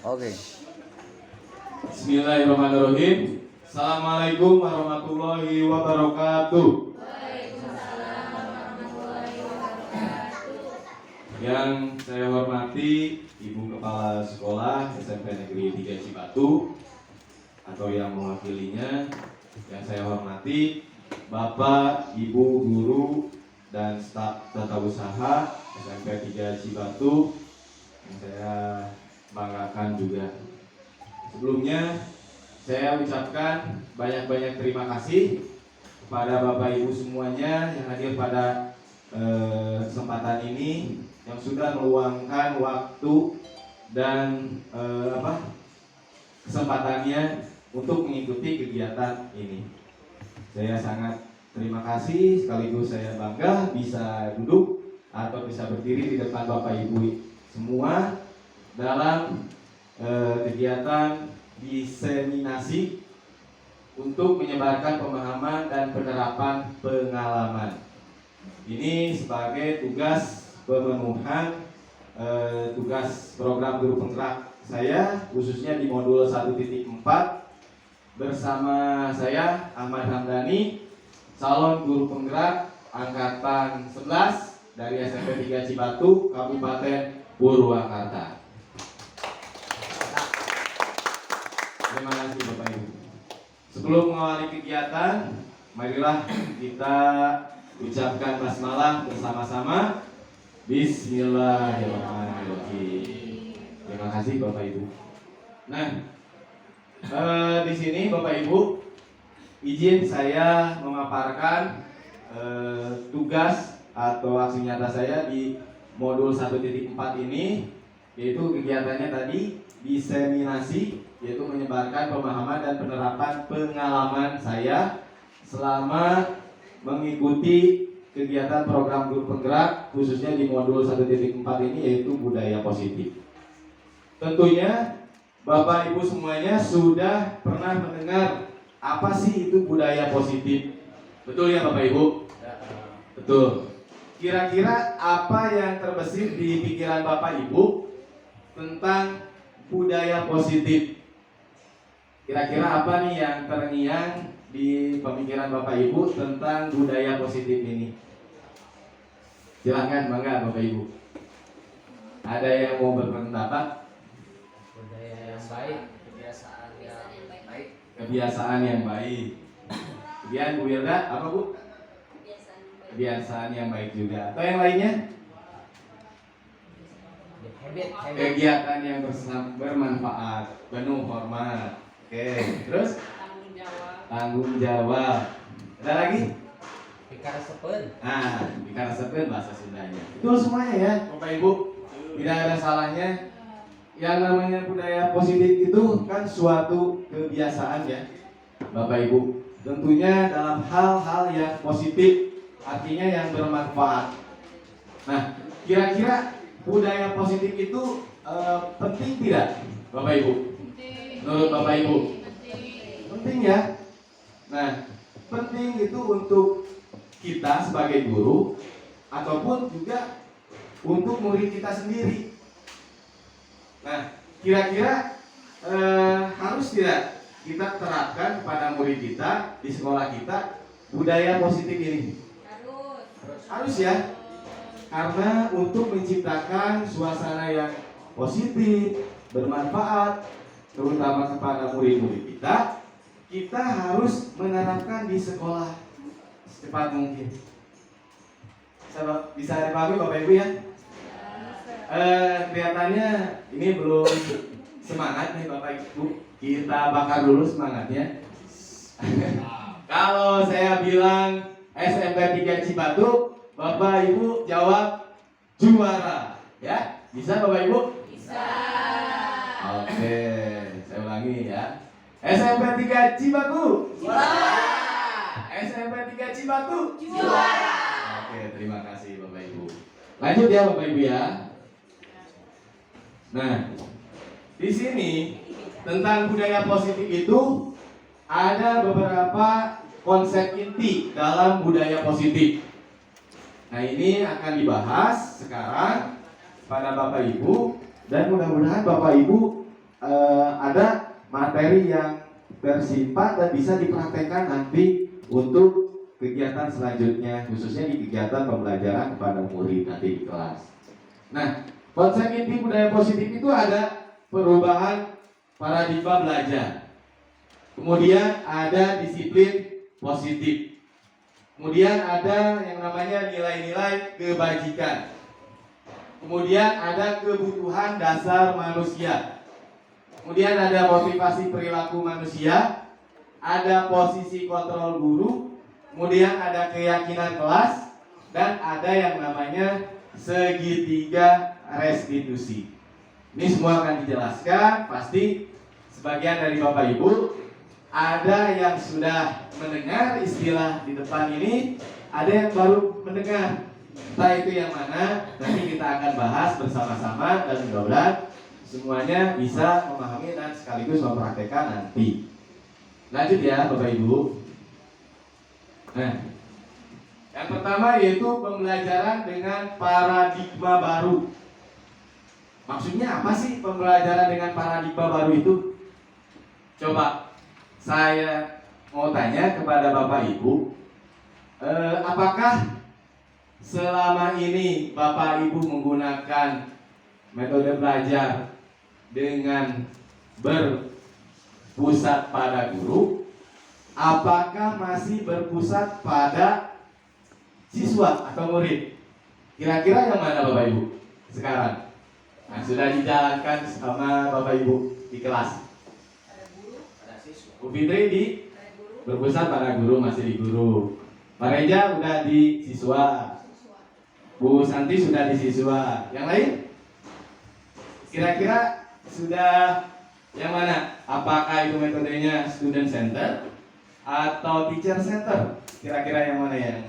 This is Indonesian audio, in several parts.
Oke. Bismillahirrahmanirrahim. Assalamualaikum warahmatullahi wabarakatuh. Yang saya hormati Ibu Kepala Sekolah SMP Negeri 3 Cibatu atau yang mewakilinya, yang saya hormati Bapak, Ibu guru dan staf tata usaha SMP 3 Cibatu yang saya banggakan juga. Sebelumnya saya ucapkan banyak-banyak terima kasih kepada Bapak Ibu semuanya yang hadir pada kesempatan ini, yang sudah meluangkan waktu dan kesempatannya untuk mengikuti kegiatan ini. Saya sangat terima kasih, sekaligus saya bangga bisa duduk atau bisa berdiri di depan Bapak Ibu semua dalam kegiatan diseminasi untuk menyebarkan pemahaman dan penerapan pengalaman. Ini sebagai tugas pemenuhan tugas program guru penggerak saya, khususnya di modul 1.4 bersama saya Ahmad Hamdani, calon guru penggerak angkatan 11 dari SMP 3 Cibatu, Kabupaten Purwakarta. Terima kasih Bapak Ibu. Sebelum mengawali kegiatan, marilah kita ucapkan basmalah bersama-sama. Bismillahirrahmanirrahim. Terima kasih Bapak Ibu. Nah, di sini Bapak Ibu, izin saya memaparkan tugas atau aksi nyata saya di modul 1.4 ini, yaitu kegiatannya tadi diseminasi, yaitu menyebarkan pemahaman dan penerapan pengalaman saya selama mengikuti kegiatan program guru penggerak khususnya di modul 1.4 ini, yaitu budaya positif. Tentunya Bapak Ibu semuanya sudah pernah mendengar apa sih itu budaya positif. Betul ya Bapak Ibu? Betul. Kira-kira apa yang terbesit di pikiran Bapak Ibu tentang budaya positif? Kira-kira apa nih yang terngiang di pemikiran Bapak Ibu tentang budaya positif ini? Silakan, bangga Bapak Ibu. Ada yang mau berpendapat? Budaya yang baik, kebiasaan yang baik. Kebiasaan yang baik. Kemudian Bu Wilda, apa Bu? Kebiasaan yang baik juga. Atau yang lainnya? Habit. Kegiatan yang bermanfaat, penuh hormat. Oke, terus? Tanggung jawab. Ada lagi? Dikaresepeun. Nah, dikaresepeun bahasa Sundanya. Itu semuanya ya, Bapak Ibu. Tidak ada salahnya. Yang namanya budaya positif itu kan suatu kebiasaan ya, Bapak Ibu. Tentunya dalam hal-hal yang positif, artinya yang bermanfaat. Nah, kira-kira budaya positif itu penting tidak, Bapak Ibu? Menurut Bapak Ibu? Penting ya. Nah, penting itu untuk kita sebagai guru ataupun juga untuk murid kita sendiri. Nah, kira-kira harus tidak kita terapkan kepada murid kita di sekolah kita budaya positif ini? Harus ya. Karena untuk menciptakan suasana yang positif, bermanfaat, terutama kepada murid-murid kita, kita harus menerapkan di sekolah secepat mungkin. Bisa dipahami Bapak Ibu ya? Kelihatannya ini belum semangat nih Bapak Ibu. Kita bakar dulu semangatnya. Kalau saya bilang SMP 3 Cibatu, Bapak Ibu jawab juara. Ya? Bisa Bapak Ibu? Bisa. Oke, saya ulangi ya. SMP 3 Cibatu juara. SMP 3 Cibatu juara. Oke, terima kasih Bapak Ibu. Lanjut ya Bapak Ibu ya. Nah, di sini tentang budaya positif itu ada beberapa konsep inti dalam budaya positif. Nah, ini akan dibahas sekarang pada Bapak Ibu, dan mudah-mudahan Bapak Ibu ada materi yang bersifat dan bisa dipraktekkan nanti untuk kegiatan selanjutnya, khususnya di kegiatan pembelajaran kepada murid nanti di kelas. Nah, konsep inti budaya positif itu ada perubahan paradigma belajar. Kemudian ada disiplin positif. Kemudian ada yang namanya nilai-nilai kebajikan. Kemudian ada kebutuhan dasar manusia. Kemudian ada motivasi perilaku manusia. Ada posisi kontrol guru. Kemudian ada keyakinan kelas. Dan ada yang namanya segitiga restitusi. Ini semua akan dijelaskan. Pasti sebagian dari Bapak Ibu ada yang sudah mendengar istilah di depan ini, ada yang baru mendengar. Entah itu yang mana, nanti kita akan bahas bersama-sama dan mudah-mudahan semuanya bisa memahami dan sekaligus mempraktekkan nanti. Lanjut ya Bapak Ibu. Nah, yang pertama yaitu pembelajaran dengan paradigma baru. Maksudnya apa sih pembelajaran dengan paradigma baru itu? Coba saya mau tanya kepada Bapak Ibu, apakah selama ini Bapak Ibu menggunakan metode belajar dengan berpusat pada guru? Apakah masih berpusat pada siswa atau murid? Kira-kira yang mana Bapak Ibu sekarang? Nah, sudah dijalankan sama Bapak Ibu di kelas. Bu Fitri di berpusat pada guru, masih di guru. Pak Reja udah di siswa. Bu Santi sudah di siswa. Yang lain? Kira-kira sudah yang mana? Apakah itu metodenya student center atau teacher center? Kira-kira yang mana yang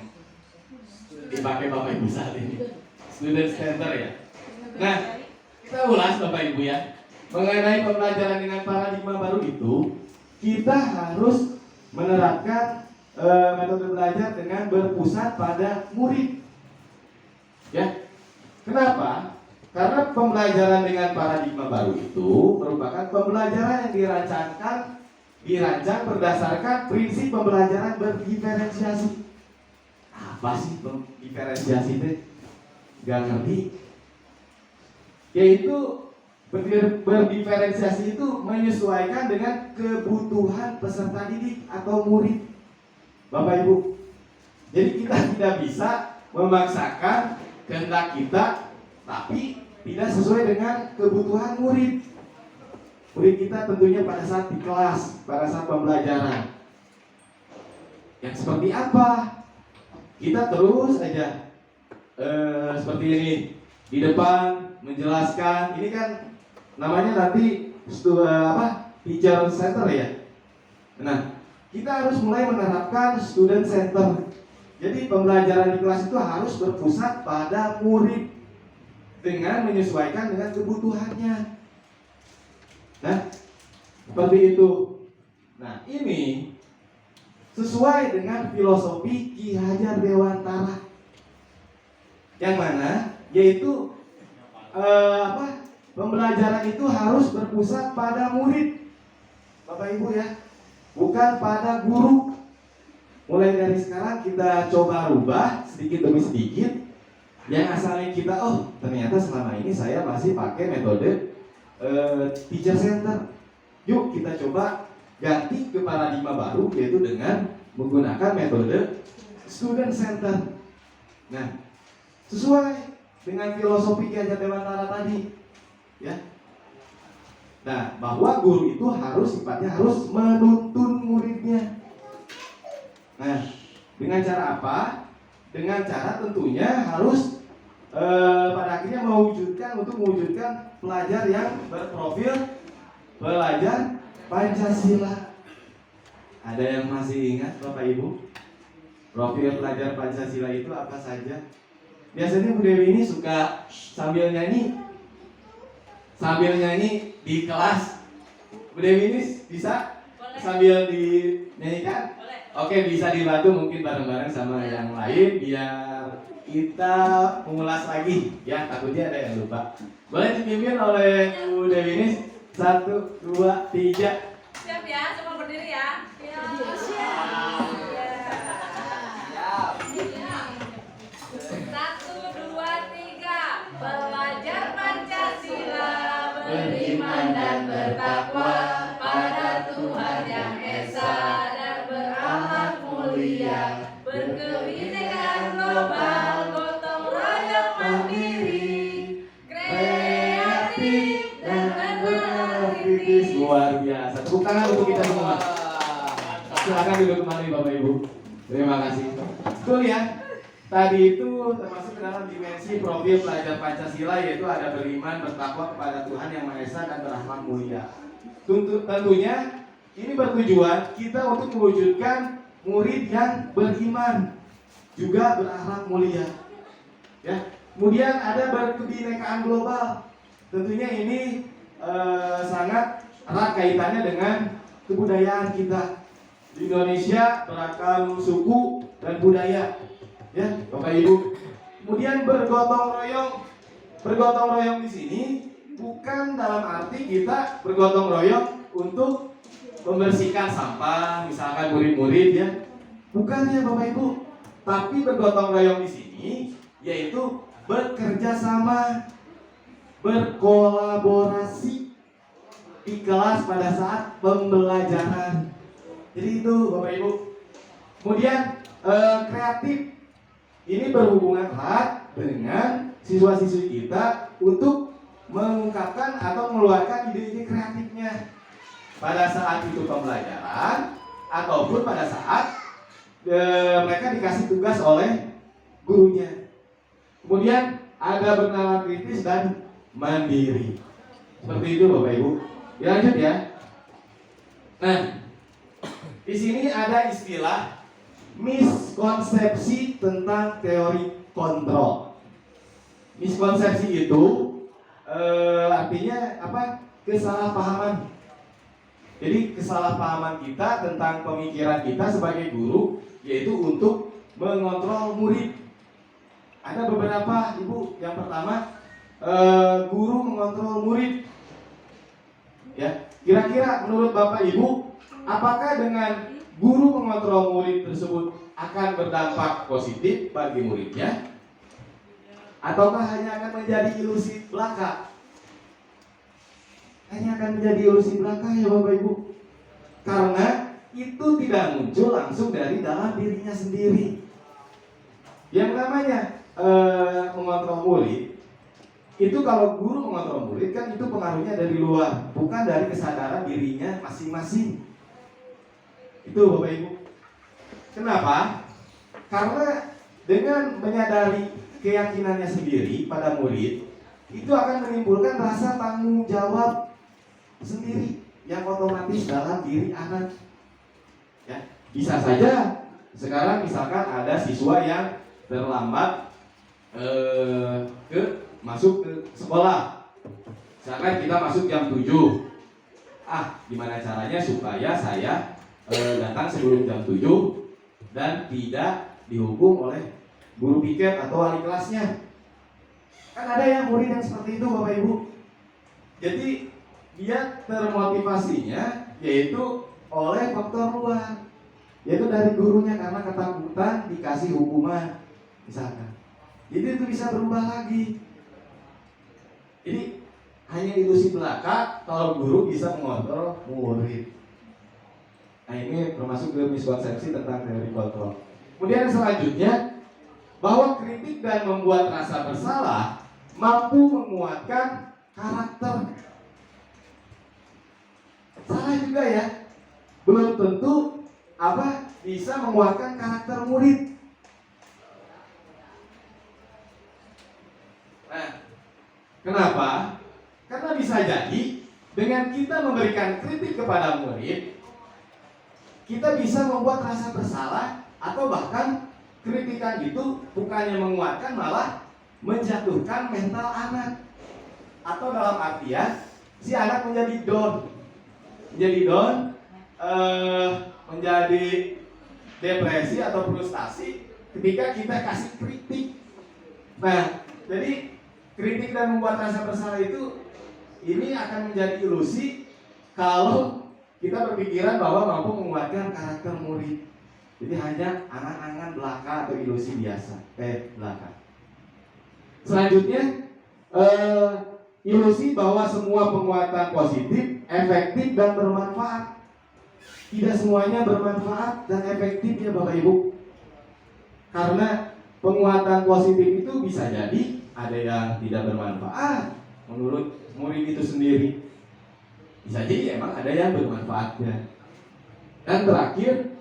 dipakai Bapak Ibu saat ini? Student center ya. Nah, kita ulas Bapak Ibu ya. Mengenai pembelajaran dengan paradigma baru itu, kita harus menerapkan metode belajar dengan berpusat pada murid. Ya. Kenapa? Karena pembelajaran dengan paradigma baru itu merupakan pembelajaran yang dirancang berdasarkan prinsip pembelajaran berdiferensiasi. Apa sih diferensiasi itu? Gak ngerti. Yaitu berdiferensiasi itu menyesuaikan dengan kebutuhan peserta didik atau murid. Bapak Ibu, jadi kita tidak bisa memaksakan kehendak kita, tapi tidak sesuai dengan kebutuhan murid. Murid kita tentunya pada saat di kelas, pada saat pembelajaran. Yang seperti apa? Kita terus aja seperti ini di depan menjelaskan. Ini kan namanya nanti teacher center ya. Nah, kita harus mulai menerapkan student center. Jadi pembelajaran di kelas itu harus berpusat pada murid dengan menyesuaikan dengan kebutuhannya. Nah, seperti itu. Nah, ini sesuai dengan filosofi Ki Hajar Dewantara. Yang mana? Yaitu pembelajaran itu harus berpusat pada murid, Bapak Ibu ya, bukan pada guru. Mulai dari sekarang kita coba rubah sedikit demi sedikit. Yang asalnya kita, ternyata selama ini saya masih pakai metode teacher center. Yuk kita coba ganti ke paradigma baru, yaitu dengan menggunakan metode student center. Nah, sesuai dengan filosofi Ki Hajar Dewantara tadi, ya. Nah, bahwa guru itu sifatnya harus menuntun muridnya. Nah, dengan cara apa? Dengan cara tentunya harus pada akhirnya mewujudkan pelajar yang berprofil pelajar Pancasila. Ada yang masih ingat Bapak Ibu? Profil pelajar Pancasila itu apa saja? Biasanya Bu Dewi ini suka sambil nyanyi di kelas. Bu Dewi ini bisa sambil dinyanyikan? Oke, bisa dibantu mungkin bareng-bareng sama yang lain biar kita mengulas lagi ya, takutnya ada yang lupa. Boleh dipimpin oleh Bu Dewi ini 1, 2, 3. Siap ya, semua berdiri ya. Satu, dua, tiga. Belajar Pancasila, beriman dan bertakwa pada Tuhan yang Esa dan berakhlak mulia, berkebinekaan global, gotong royong mandiri, kreatif dan berkritis. Luar biasa. Tepuk tangan untuk kita semua. Silakan duduk kembali Bapak Ibu. Terima kasih. Betul ya. Tadi itu termasuk ke dalam dimensi profil pelajar Pancasila, yaitu ada beriman, bertakwa kepada Tuhan Yang Maha Esa dan berakhlak mulia. Tentunya ini bertujuan kita untuk mewujudkan murid yang beriman juga berakhlak mulia. Ya. Kemudian ada berkebinekaan global. Tentunya ini sangat erat kaitannya dengan kebudayaan kita. Di Indonesia beragam suku dan budaya. Ya, Bapak Ibu. Kemudian bergotong royong di sini bukan dalam arti kita bergotong royong untuk membersihkan sampah, misalkan murid-murid ya. Bukan ya Bapak Ibu. Tapi bergotong royong di sini yaitu bekerja sama, berkolaborasi di kelas pada saat pembelajaran. Jadi itu Bapak Ibu. Kemudian kreatif. Ini berhubungan erat dengan siswa-siswi kita untuk mengungkapkan atau mengeluarkan ide-ide kreatifnya pada saat itu pembelajaran ataupun pada saat mereka dikasih tugas oleh gurunya. Kemudian ada bernalar kritis dan mandiri. Seperti itu Bapak Ibu. Lanjut ya. Nah, di sini ada istilah miskonsepsi tentang teori kontrol. Miskonsepsi itu artinya apa? Kesalahpahaman. Jadi kesalahpahaman kita tentang pemikiran kita sebagai guru, yaitu untuk mengontrol murid. Ada beberapa Ibu. Yang pertama, guru mengontrol murid. Ya, kira-kira menurut Bapak Ibu, apakah dengan guru mengontrol murid tersebut akan berdampak positif bagi muridnya? Ataukah hanya akan menjadi ilusi belaka? Hanya akan menjadi ilusi belaka ya Bapak Ibu. Karena itu tidak muncul langsung dari dalam dirinya sendiri. Yang namanya mengontrol murid, itu kalau guru mengontrol murid kan itu pengaruhnya dari luar, bukan dari kesadaran dirinya masing-masing. Itu Bapak Ibu. Kenapa? Karena dengan menyadari keyakinannya sendiri pada murid, itu akan menimbulkan rasa tanggung jawab sendiri yang otomatis dalam diri anak. Ya, bisa saja sekarang misalkan ada siswa yang terlambat masuk ke sekolah. Misalkan kita masuk jam 7. Gimana caranya supaya saya datang sebelum jam 7 dan tidak dihukum oleh guru piket atau wali kelasnya. Kan ada yang murid yang seperti itu Bapak Ibu. Jadi dia termotivasinya yaitu oleh faktor luar, yaitu dari gurunya karena ketakutan dikasih hukuman misalkan. Jadi itu bisa berubah lagi. Jadi hanya ilusi belaka kalau guru bisa mengontrol murid. Nah ini termasuk ke miskonsepsi tentang teori kontrol. Kemudian selanjutnya, bahwa kritik dan membuat rasa bersalah mampu menguatkan karakter. Salah juga ya, belum tentu bisa menguatkan karakter murid. Nah, kenapa? Karena bisa jadi dengan kita memberikan kritik kepada murid, kita bisa membuat rasa bersalah atau bahkan kritikan itu bukannya menguatkan malah menjatuhkan mental anak. Atau dalam artian si anak menjadi down, menjadi depresi atau frustasi ketika kita kasih kritik. Nah, jadi kritik dan membuat rasa bersalah itu ini akan menjadi ilusi kalau kita berpikiran bahwa mampu menguatkan karakter murid. Jadi hanya angan-angan belaka atau ilusi biasa, belaka. Selanjutnya, ilusi bahwa semua penguatan positif, efektif dan bermanfaat. Tidak semuanya bermanfaat dan efektif ya Bapak Ibu. Karena penguatan positif itu bisa jadi ada yang tidak bermanfaat menurut murid itu sendiri. Bisa jadi emang ada yang bermanfaatnya. Dan terakhir,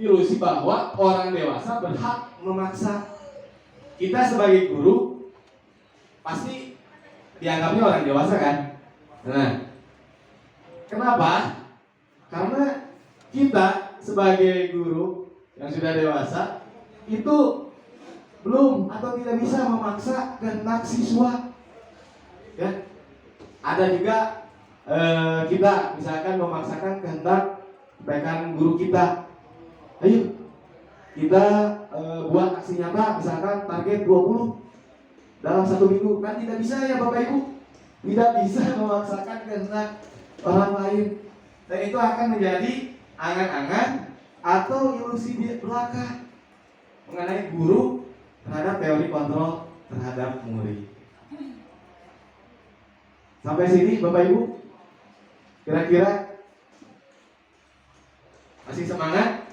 ilusi bahwa orang dewasa berhak memaksa. Kita sebagai guru pasti dianggapnya orang dewasa kan? Nah, kenapa? Karena kita sebagai guru yang sudah dewasa itu belum atau tidak bisa memaksa kehendak siswa. Ya, ada juga kita misalkan memaksakan kehendak rekan guru kita. Ayo kita buat aksi nyata, misalkan target 20 dalam 1 minggu. Kan tidak bisa ya Bapak Ibu. Tidak bisa memaksakan kehendak orang lain. Dan itu akan menjadi angan-angan atau ilusi belaka mengenai guru terhadap teori kontrol terhadap murid. Sampai sini Bapak Ibu, kira-kira masih semangat?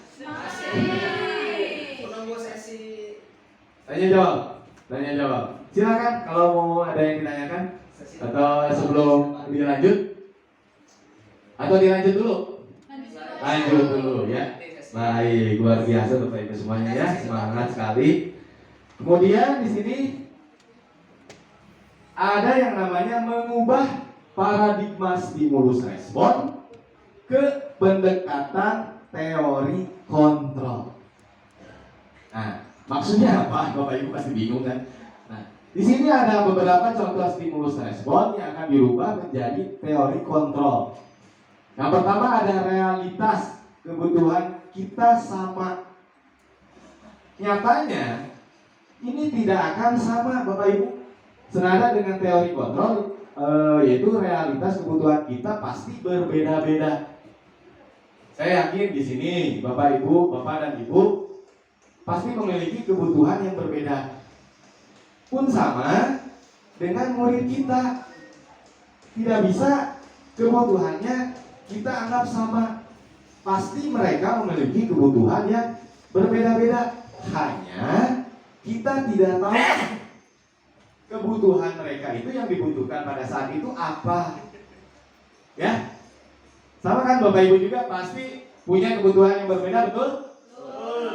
Menunggu sesi Tanya jawab. Silakan kalau mau ada yang ditanyakan atau sebelum dilanjut dulu. Lanjut dulu ya. Baik, luar biasa Bapak Ibu semuanya ya, semangat sekali. Kemudian di sini ada yang namanya mengubah paradigma stimulus respon ke pendekatan teori kontrol. Nah, maksudnya apa? Bapak Ibu pasti bingung kan? Nah, di sini ada beberapa contoh stimulus respon yang akan dirubah menjadi teori kontrol. Yang pertama ada realitas kebutuhan kita sama. Nyatanya ini tidak akan sama Bapak Ibu. Senada dengan teori kontrol, yaitu realitas kebutuhan kita pasti berbeda-beda. Saya yakin di sini Bapak dan Ibu pasti memiliki kebutuhan yang berbeda. Pun sama dengan murid kita. Tidak bisa kebutuhannya kita anggap sama. Pasti mereka memiliki kebutuhan yang berbeda-beda. Hanya kita tidak tahu kebutuhan mereka itu yang dibutuhkan pada saat itu apa. Ya, sama kan Bapak Ibu juga pasti punya kebutuhan yang berbeda, betul?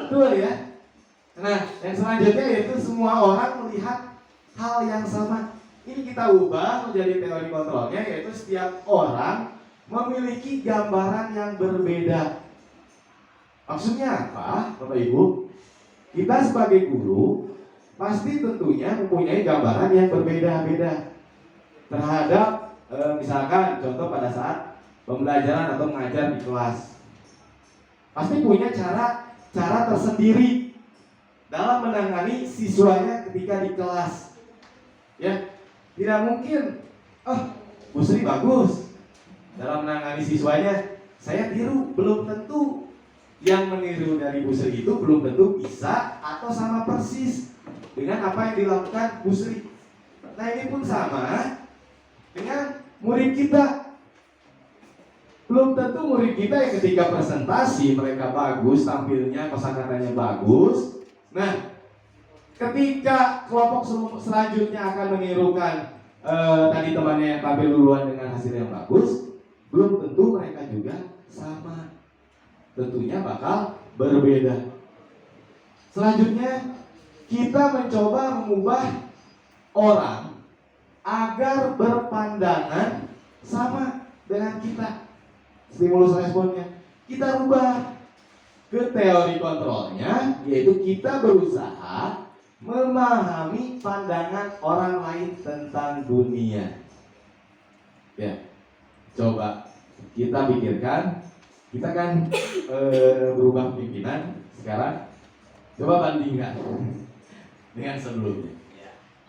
Betul ya. Nah, yang selanjutnya yaitu semua orang melihat hal yang sama. Ini kita ubah menjadi teori kontrolnya, yaitu setiap orang memiliki gambaran yang berbeda. Maksudnya apa, Bapak Ibu? Kita sebagai guru pasti tentunya mempunyai gambaran yang berbeda-beda terhadap misalkan contoh pada saat pembelajaran atau mengajar di kelas. Pasti punya cara tersendiri dalam menangani siswanya ketika di kelas. Ya, tidak mungkin, Bu Sri bagus dalam menangani siswanya, saya tiru. Belum tentu yang meniru dari Bu Sri itu belum tentu bisa atau sama persis dengan apa yang dilakukan Bu Sri. Nah, ini pun sama dengan murid kita. Belum tentu murid kita yang ketika presentasi mereka bagus, tampilnya, kosakatanya bagus. Nah, ketika kelompok selanjutnya akan menirukan tadi temannya yang tampil duluan dengan hasil yang bagus, belum tentu mereka juga sama. Tentunya bakal berbeda. Selanjutnya, kita mencoba mengubah orang agar berpandangan sama dengan kita. Stimulus responnya kita rubah ke teori kontrolnya, yaitu kita berusaha memahami pandangan orang lain tentang dunia. Ya, coba kita pikirkan, kita kan berubah pimpinan sekarang. Coba bandingkan dengan sebelumnya.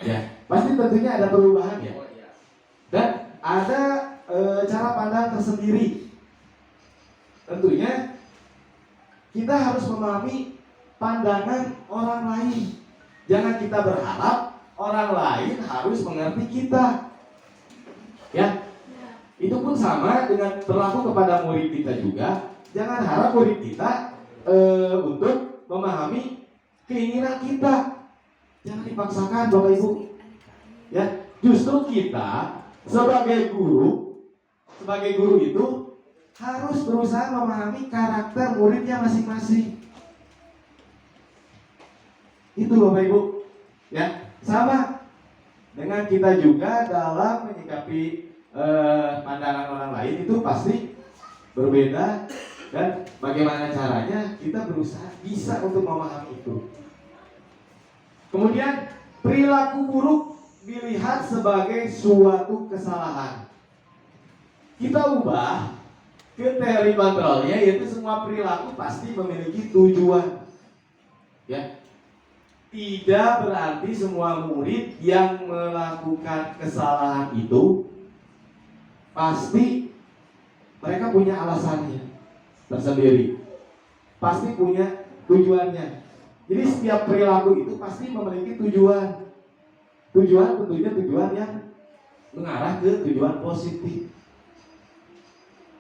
Ya, pasti tentunya ada perubahan ya. Dan ada cara pandang tersendiri. Tentunya kita harus memahami pandangan orang lain. Jangan kita berharap orang lain harus mengerti kita. Ya, itu pun sama dengan berlaku kepada murid kita juga. Jangan harap murid kita untuk memahami keinginan kita. Jangan dipaksakan Bapak Ibu. Ya, justru kita sebagai guru itu harus berusaha memahami karakter muridnya masing-masing. Itu Bapak Ibu. Ya, sama dengan kita juga dalam menyikapi pandangan orang lain itu pasti berbeda, dan bagaimana caranya kita berusaha bisa untuk memahami itu. Kemudian perilaku buruk dilihat sebagai suatu kesalahan. Kita ubah ke teori kontrolnya, yaitu semua perilaku pasti memiliki tujuan. Ya, tidak berarti semua murid yang melakukan kesalahan itu pasti mereka punya alasannya tersendiri, pasti punya tujuannya. Jadi setiap perilaku itu pasti memiliki tujuan. Tujuan tentunya tujuan yang mengarah ke tujuan positif.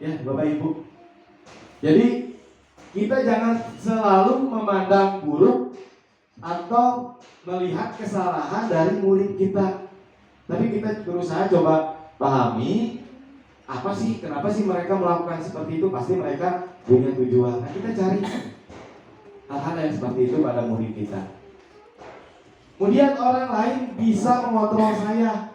Ya Bapak Ibu. Jadi kita jangan selalu memandang buruk atau melihat kesalahan dari murid kita, tapi kita berusaha coba pahami apa sih, kenapa sih mereka melakukan seperti itu. Pasti mereka punya tujuan. Nah, kita cari hal-hal yang seperti itu pada murid kita. Kemudian orang lain bisa mengontrol saya.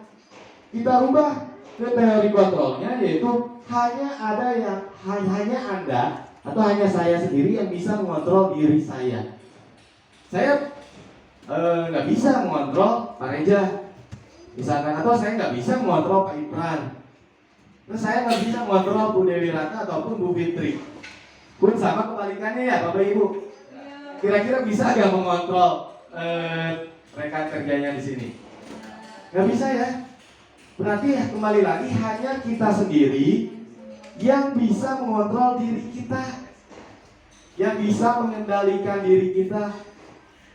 Kita rubah ke teori kontrolnya, yaitu hanya Anda atau hanya saya sendiri yang bisa mengontrol diri saya. Saya nggak bisa mengontrol Pak Reja, misalkan, atau saya nggak bisa mengontrol Pak Ibran. Terus saya nggak bisa mengontrol Bu Dewi Ratna ataupun Bu Fitri. Pun sama kebalikannya ya Bapak Ibu. Kira-kira bisa nggak mengontrol rekan kerjanya di sini? Nggak bisa ya. Berarti ya kembali lagi hanya kita sendiri yang bisa mengontrol diri kita, yang bisa mengendalikan diri kita.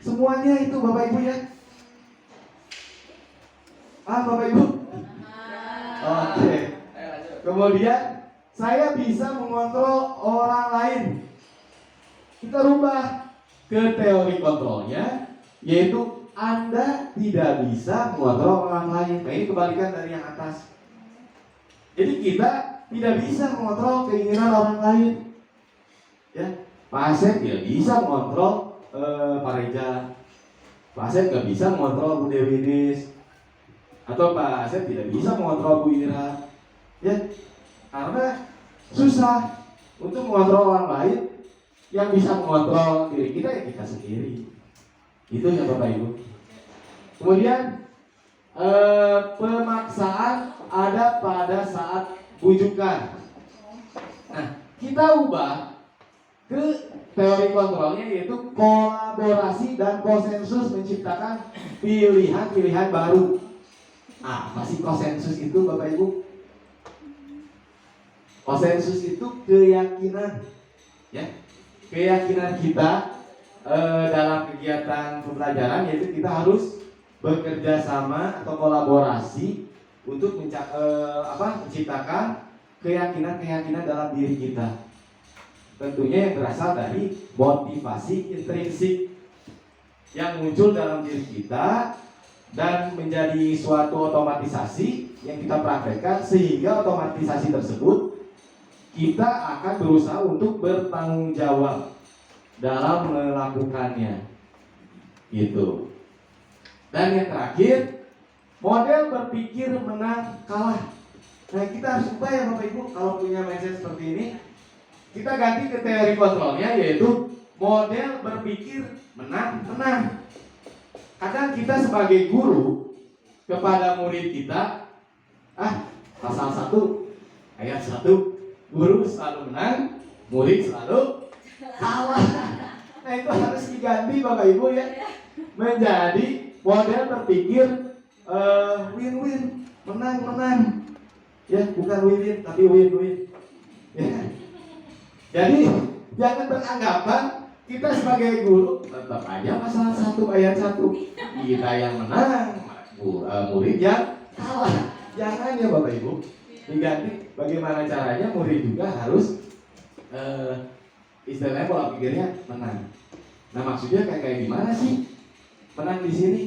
Semuanya itu Bapak Ibu ya. Bapak Ibu. Oke. Kemudian saya bisa mengontrol orang lain. Kita rubah ke teori kontrolnya, yaitu Anda tidak bisa mengontrol orang lain. Nah, ini kebalikan dari yang atas. Jadi kita tidak bisa mengontrol keinginan orang lain. Ya, Pak Asep tidak bisa mengontrol Pak Reja. Pak Asep tidak bisa mengontrol Bu Dewi Nis. Atau Pak Asep tidak bisa mengontrol Bu Ira. Ya, karena susah untuk mengontrol orang lain. Yang bisa mengontrol diri kita ya kita sendiri. Itu ya Bapak Ibu. Kemudian pemaksaan ada pada saat bujukan. Nah, kita ubah ke teori kontrolnya, yaitu kolaborasi dan konsensus menciptakan pilihan-pilihan baru. Apa sih konsensus itu Bapak Ibu? Konsensus itu keyakinan, ya, keyakinan kita dalam kegiatan pembelajaran, yaitu kita harus bekerja sama atau kolaborasi untuk menciptakan keyakinan-keyakinan dalam diri kita. Tentunya yang berasal dari motivasi intrinsik yang muncul dalam diri kita dan menjadi suatu otomatisasi yang kita praktekkan, sehingga otomatisasi tersebut kita akan berusaha untuk bertanggung jawab dalam melakukannya, gitu. Dan yang terakhir, model berpikir menang kalah. Nah, kita harus ubah ya Bapak Ibu. Kalau punya mindset seperti ini, kita ganti ke teori kontrolnya, yaitu model berpikir menang. Kadang kita sebagai guru kepada murid kita, pasal 1 ayat 1, guru selalu menang, murid selalu kalah. Nah, itu harus diganti Bapak Ibu ya, menjadi model berpikir win-win, menang-menang. Ya, bukan win-win tapi win-win. Ya. Jadi jangan beranggapan kita sebagai guru tetap aja pasal 1 ayat 1 kita yang menang, murid yang kalah. Jangan ya Bapak Ibu. Diganti bagaimana caranya murid juga harus istilahnya pola pikirnya menang. Nah maksudnya kayak gimana sih menang di sini?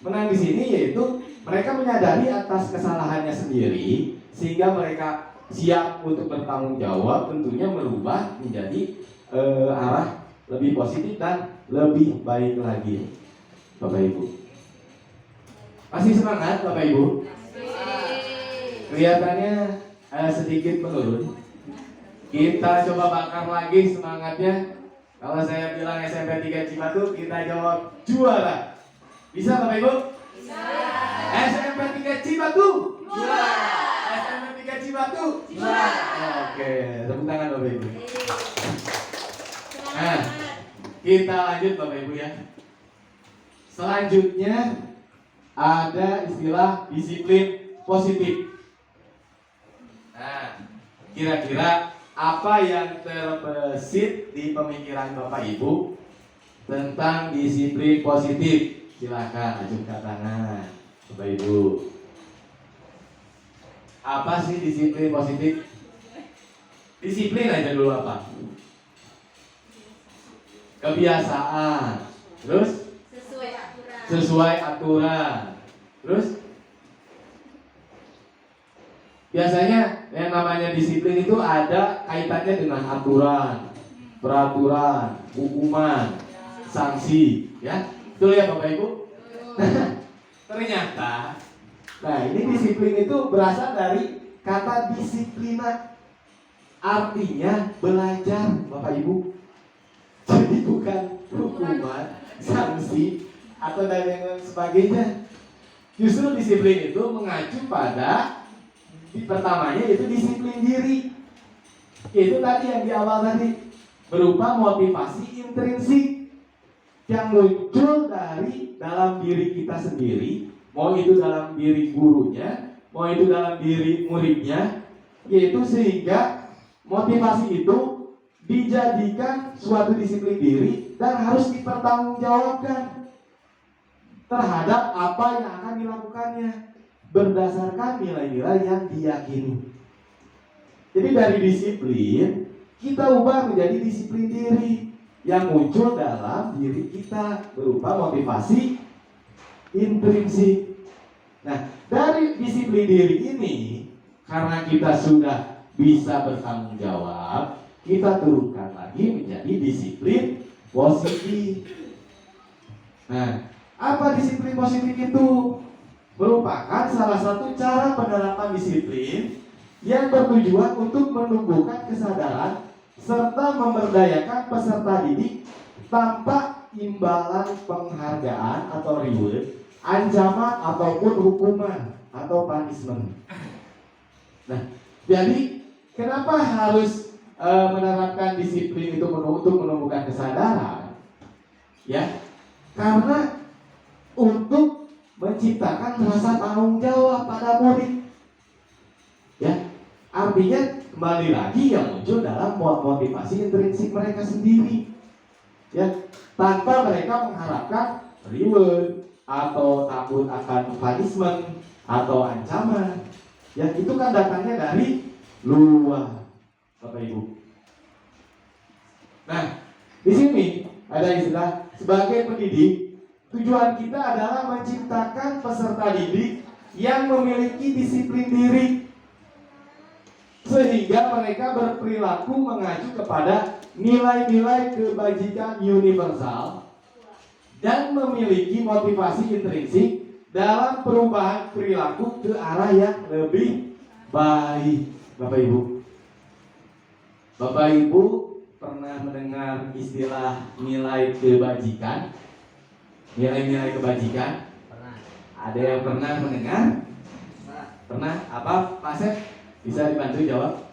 Menang di sini yaitu mereka menyadari atas kesalahannya sendiri sehingga mereka siap untuk bertanggung jawab, tentunya merubah menjadi arah lebih positif dan lebih baik lagi. Bapak Ibu masih semangat Bapak Ibu? Kelihatannya sedikit menurun. Kita coba bakar lagi semangatnya. Kalau saya bilang SMP 3 Cibatu, kita jawab juara. Bisa Bapak Ibu? Bisa. SMP 3 Cibatu? Juara. SMP 3 Cibatu? Juara. Oke, tepuk tangan Bapak Ibu. Nah, kita lanjut Bapak Ibu ya. Selanjutnya ada istilah disiplin positif. Nah, kira-kira apa yang terbesit di pemikiran Bapak Ibu tentang disiplin positif? Silakan ajukan tangan Bapak Ibu. Apa sih disiplin positif? Disiplin aja dulu apa? Kebiasaan. Terus? Sesuai aturan. Terus? Biasanya yang namanya disiplin itu ada kaitannya dengan aturan, peraturan, hukuman, sanksi, ya. Betul ya Bapak Ibu? Ternyata, nah ini disiplin itu berasal dari kata disiplina, artinya belajar Bapak Ibu. Jadi bukan hukuman, sanksi atau dan yang sebagainya. Justru disiplin itu mengacu pada pertamanya yaitu disiplin diri. Itu tadi yang di awal tadi berupa motivasi intrinsik yang muncul dari dalam diri kita sendiri, mau itu dalam diri gurunya, mau itu dalam diri muridnya, yaitu sehingga motivasi itu dijadikan suatu disiplin diri dan harus dipertanggungjawabkan terhadap apa yang akan dilakukannya berdasarkan nilai-nilai yang diyakini. Jadi dari disiplin kita ubah menjadi disiplin diri yang muncul dalam diri kita berupa motivasi intrinsik. Nah, dari disiplin diri ini karena kita sudah bisa bertanggung jawab, kita turunkan lagi menjadi disiplin positif. Nah, apa disiplin positif itu? Merupakan salah satu cara penerapan disiplin yang bertujuan untuk menumbuhkan kesadaran serta memberdayakan peserta didik tanpa imbalan penghargaan atau reward, ancaman ataupun hukuman atau punishment. Nah, jadi kenapa harus menerapkan disiplin itu untuk menumbuhkan kesadaran? Ya, karena untuk menciptakan rasa tanggung jawab pada murid. Ya, artinya kembali lagi yang muncul dalam motivasi intrinsik mereka sendiri. Ya, tanpa mereka mengharapkan reward atau takut akan punishment atau ancaman. Ya, itu kan datangnya dari luar, Bapak Ibu. Nah, di sini ada istilah sebagai pendidik. Tujuan kita adalah menciptakan peserta didik yang memiliki disiplin diri sehingga mereka berperilaku mengacu kepada nilai-nilai kebajikan universal dan memiliki motivasi intrinsik dalam perubahan perilaku ke arah yang lebih baik. Bapak Ibu, Bapak Ibu pernah mendengar istilah nilai kebajikan? Nilai-nilai kebajikan? Pernah. Ada yang pernah mendengar? Pernah? Apa Pak Sep? Bisa dibantu jawab?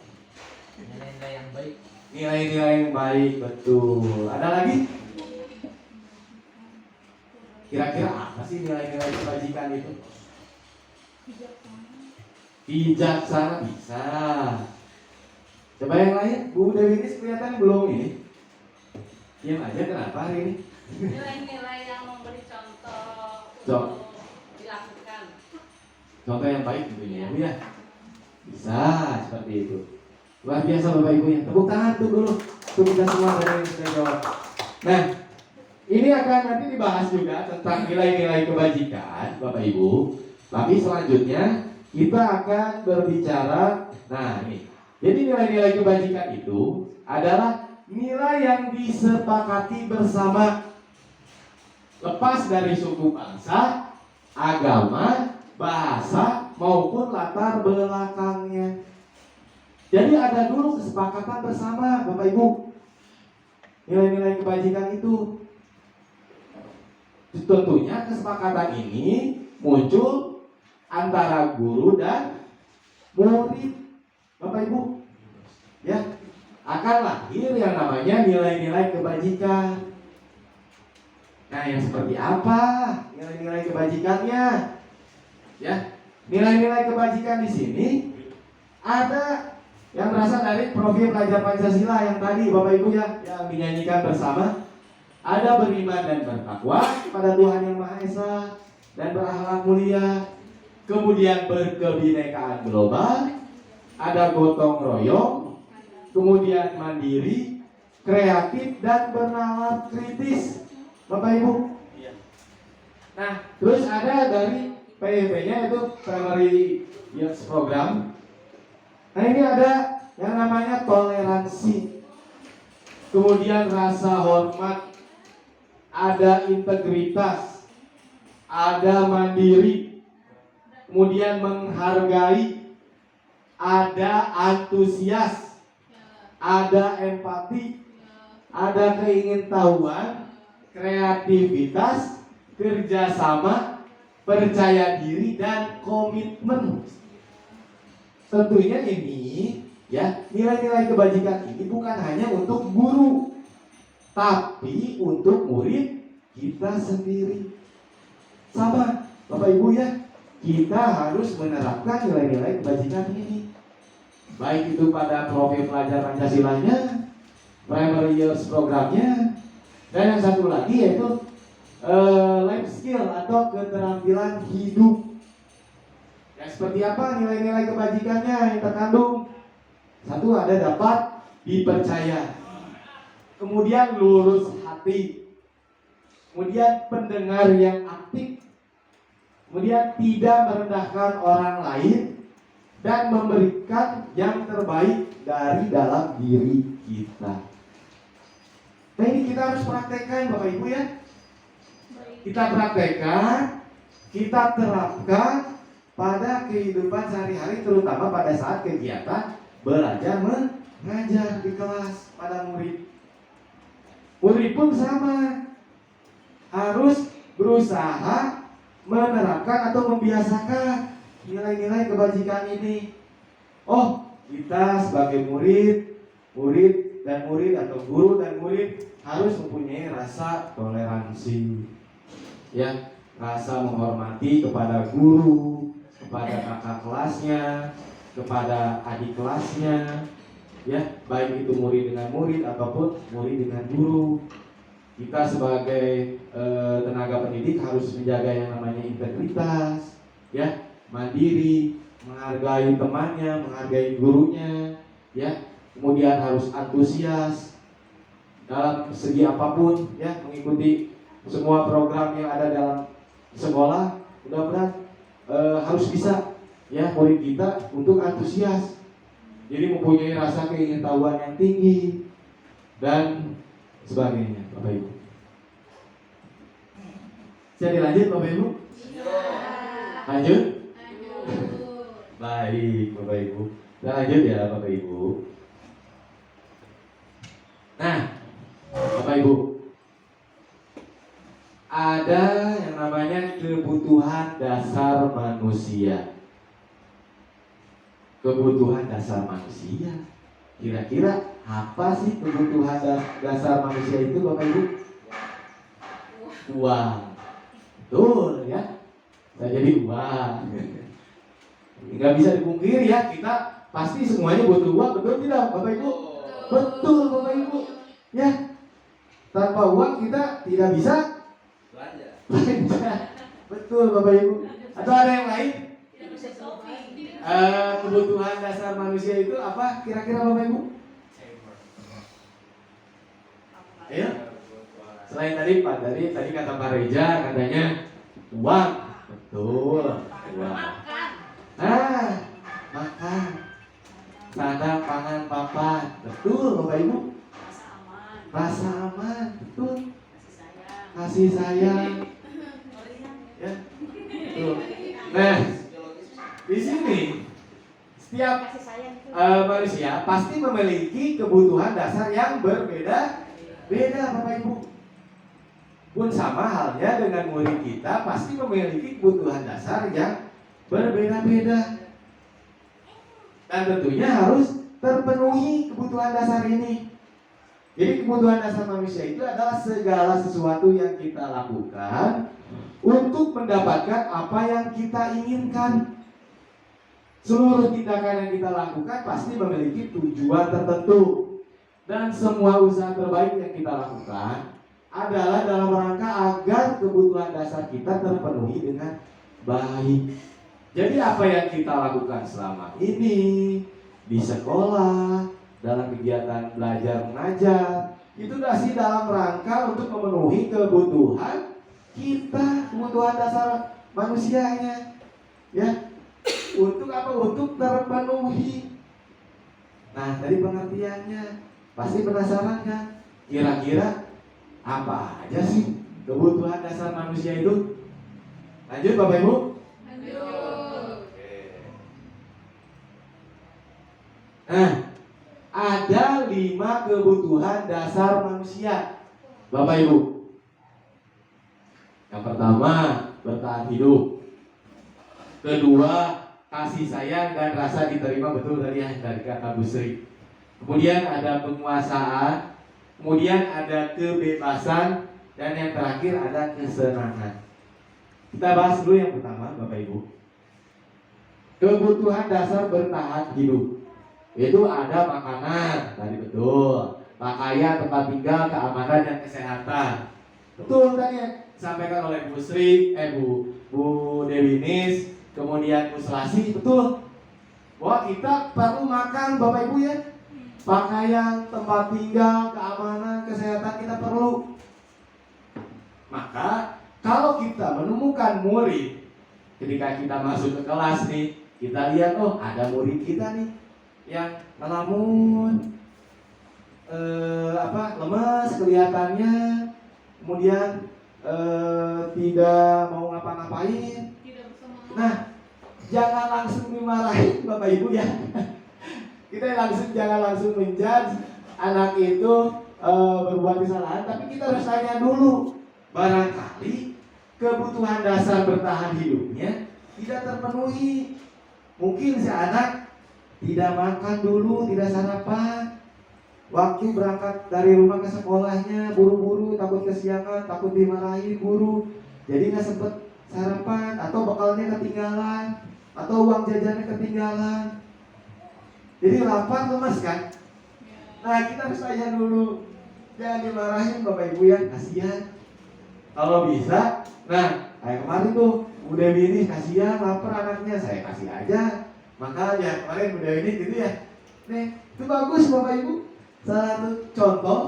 Nilai-nilai yang baik. Nilai-nilai yang baik, betul. Ada lagi? Kira-kira apa sih nilai-nilai kebajikan itu? bijaksana bisa. Coba yang lain, Bu Dewi ini kelihatan belum ini? Diam aja, kenapa hari ini? Nilai-nilai yang memberi contoh Contoh. untuk dilakukan. Contoh yang baik tentunya ya, Bu ya. Bisa seperti itu. Luar biasa Bapak Ibu ya. Tepuk tangan tuh dulu untuk kita semua dari yang sudah jawab. Nah, ini akan nanti dibahas juga tentang nilai-nilai kebajikan Bapak Ibu. Tapi selanjutnya kita akan berbicara, nah ini. Jadi nilai-nilai kebajikan itu adalah nilai yang disepakati bersama, lepas dari suku bangsa, agama, bahasa maupun latar belakangnya. Jadi ada dulu kesepakatan bersama Bapak Ibu. Nilai-nilai kebajikan itu. Tentunya kesepakatan ini muncul antara guru dan murid Bapak Ibu. Ya, akan lahir yang namanya nilai-nilai kebajikan. Nah, yang seperti apa nilai-nilai kebajikannya? Ya, nilai-nilai kebajikan di sini ada yang berasal dari profil pelajar Pancasila yang tadi Bapak Ibu ya, yang dinyanyikan bersama. Ada beriman dan bertakwa kepada Tuhan Yang Maha Esa dan berakhlak mulia. Kemudian berkebinekaan global, ada gotong royong, kemudian mandiri, kreatif dan bernalar kritis. Bapak Ibu. Nah, terus ada dari PYP-nya itu Primary Youth Program. Nah, ini ada yang namanya toleransi, kemudian rasa hormat, ada integritas, ada mandiri, kemudian menghargai, ada antusias, ada empati, ada keingintahuan, kreativitas, kerjasama, percaya diri, dan komitmen. Tentunya ini ya, nilai-nilai kebajikan ini bukan hanya untuk guru, tapi untuk murid kita sendiri. Sama Bapak Ibu ya, kita harus menerapkan nilai-nilai kebajikan ini, baik itu pada profil pelajar Pancasilanya, primary years programnya, dan yang satu lagi yaitu life skill atau keterampilan hidup. Ya, seperti apa nilai-nilai kebajikannya yang terkandung? Satu, ada dapat dipercaya, kemudian lurus hati, kemudian pendengar yang aktif, kemudian tidak merendahkan orang lain, dan memberikan yang terbaik dari dalam diri kita. Nah, ini kita harus praktekkan Bapak Ibu ya. Kita praktekkan, kita terapkan pada kehidupan sehari-hari, terutama pada saat kegiatan belajar mengajar di kelas pada murid. Murid pun sama, harus berusaha menerapkan atau membiasakan nilai-nilai kebajikan ini. Oh, kita sebagai murid dan murid atau guru dan murid harus mempunyai rasa toleransi, ya, rasa menghormati kepada guru, kepada kakak kelasnya, kepada adik kelasnya, ya, baik itu murid dengan murid ataupun murid dengan guru. Kita sebagai tenaga pendidik harus menjaga yang namanya integritas, ya, mandiri, menghargai temannya, menghargai gurunya, ya, kemudian harus antusias dalam segi apapun, ya, mengikuti semua program yang ada dalam sekolah. Mudah-mudahan harus bisa, ya, murid kita untuk antusias, jadi mempunyai rasa keingintahuan yang tinggi dan sebagainya, Bapak Ibu. Bisa dilanjut Bapak Ibu? Lanjut? Baik Bapak Ibu. Kita lanjut ya Bapak Ibu. Nah, Bapak Ibu, ada yang namanya kebutuhan dasar manusia. Kebutuhan dasar manusia. Kira-kira apa sih kebutuhan dasar manusia itu Bapak Ibu? Uang. Betul ya. Saya jadi uang. Nggak bisa dipungkiri ya, kita pasti semuanya butuh uang, betul tidak Bapak Ibu? Betul Bapak Ibu. Ya, tanpa uang kita tidak bisa belanja. Betul Bapak Ibu. Atau ada yang lain? Tidak bisa shopping. Kebutuhan dasar manusia itu apa kira-kira Bapak Ibu? Ya. Selain tadi tadi kata Pak Reja katanya uang. Betul. Uang. Makan. Makan. Sandang, pangan, papan. Betul Bapak Ibu. Rasa aman. Rasa aman. Betul. Kasih sayang. Kasih sayang. Ya. Betul. Nah, di sini setiap Kasih sayang itu. manusia pasti memiliki kebutuhan dasar yang berbeda-beda Bapak Ibu. Pun sama halnya dengan murid kita pasti memiliki kebutuhan dasar yang berbeda-beda. Dan tentunya harus terpenuhi kebutuhan dasar ini. Jadi kebutuhan dasar manusia itu adalah segala sesuatu yang kita lakukan untuk mendapatkan apa yang kita inginkan. Seluruh tindakan yang kita lakukan pasti memiliki tujuan tertentu. Dan semua usaha terbaik yang kita lakukan adalah dalam rangka agar kebutuhan dasar kita terpenuhi dengan baik. Jadi apa yang kita lakukan selama ini di sekolah, dalam kegiatan belajar mengajar, itu masih dalam rangka untuk memenuhi kebutuhan kita, kebutuhan dasar manusianya. Ya. Untuk apa? Untuk terpenuhi. Nah, dari pengertiannya pasti penasaran kan? Kira-kira apa aja sih kebutuhan dasar manusia itu? Lanjut Bapak Ibu. Nah, ada 5 kebutuhan dasar manusia, Bapak Ibu. Yang pertama, bertahan hidup. Kedua, kasih sayang dan rasa diterima, betul tadi ya dari kata Bu Sri. Kemudian ada penguasaan, kemudian ada kebebasan, dan yang terakhir ada kesenangan. Kita bahas dulu yang pertama, Bapak Ibu. Kebutuhan dasar bertahan hidup. Itu ada makanan, tadi betul. Pakaian, tempat tinggal, keamanan dan kesehatan. Betul tadi ya, disampaikan oleh Bu Sri, Bu Dewi Nis, kemudian Bu Selasi, betul. Bahwa kita perlu makan Bapak Ibu ya. Pakaian, tempat tinggal, keamanan, kesehatan kita perlu. Maka kalau kita menemukan murid, ketika kita masuk ke kelas nih, kita lihat ada murid kita nih yang melamun, lemas kelihatannya, kemudian tidak mau ngapa-ngapain. Nah, jangan langsung dimarahin Bapak Ibu ya. Kita jangan langsung menjudge anak itu berbuat kesalahan, tapi kita harus tanya dulu. Barangkali kebutuhan dasar bertahan hidupnya tidak terpenuhi. Mungkin si anak tidak makan dulu, tidak sarapan. Waktu berangkat dari rumah ke sekolahnya buru-buru, takut kesiangan, takut dimarahi guru, jadi nggak sempet sarapan, atau bekalnya ketinggalan, atau uang jajannya ketinggalan. Jadi lapar, lemas kan? Nah, kita harus tanya dulu. Jangan dimarahin Bapak Ibu ya, kasihan. Kalau bisa, nah kayak kemarin tuh Bu Dewi ini kasihan, lapar anaknya, saya kasih aja. Makanya kemarin Bu Dewi ini gitu ya. Nih, itu bagus Bapak Ibu. Salah satu contoh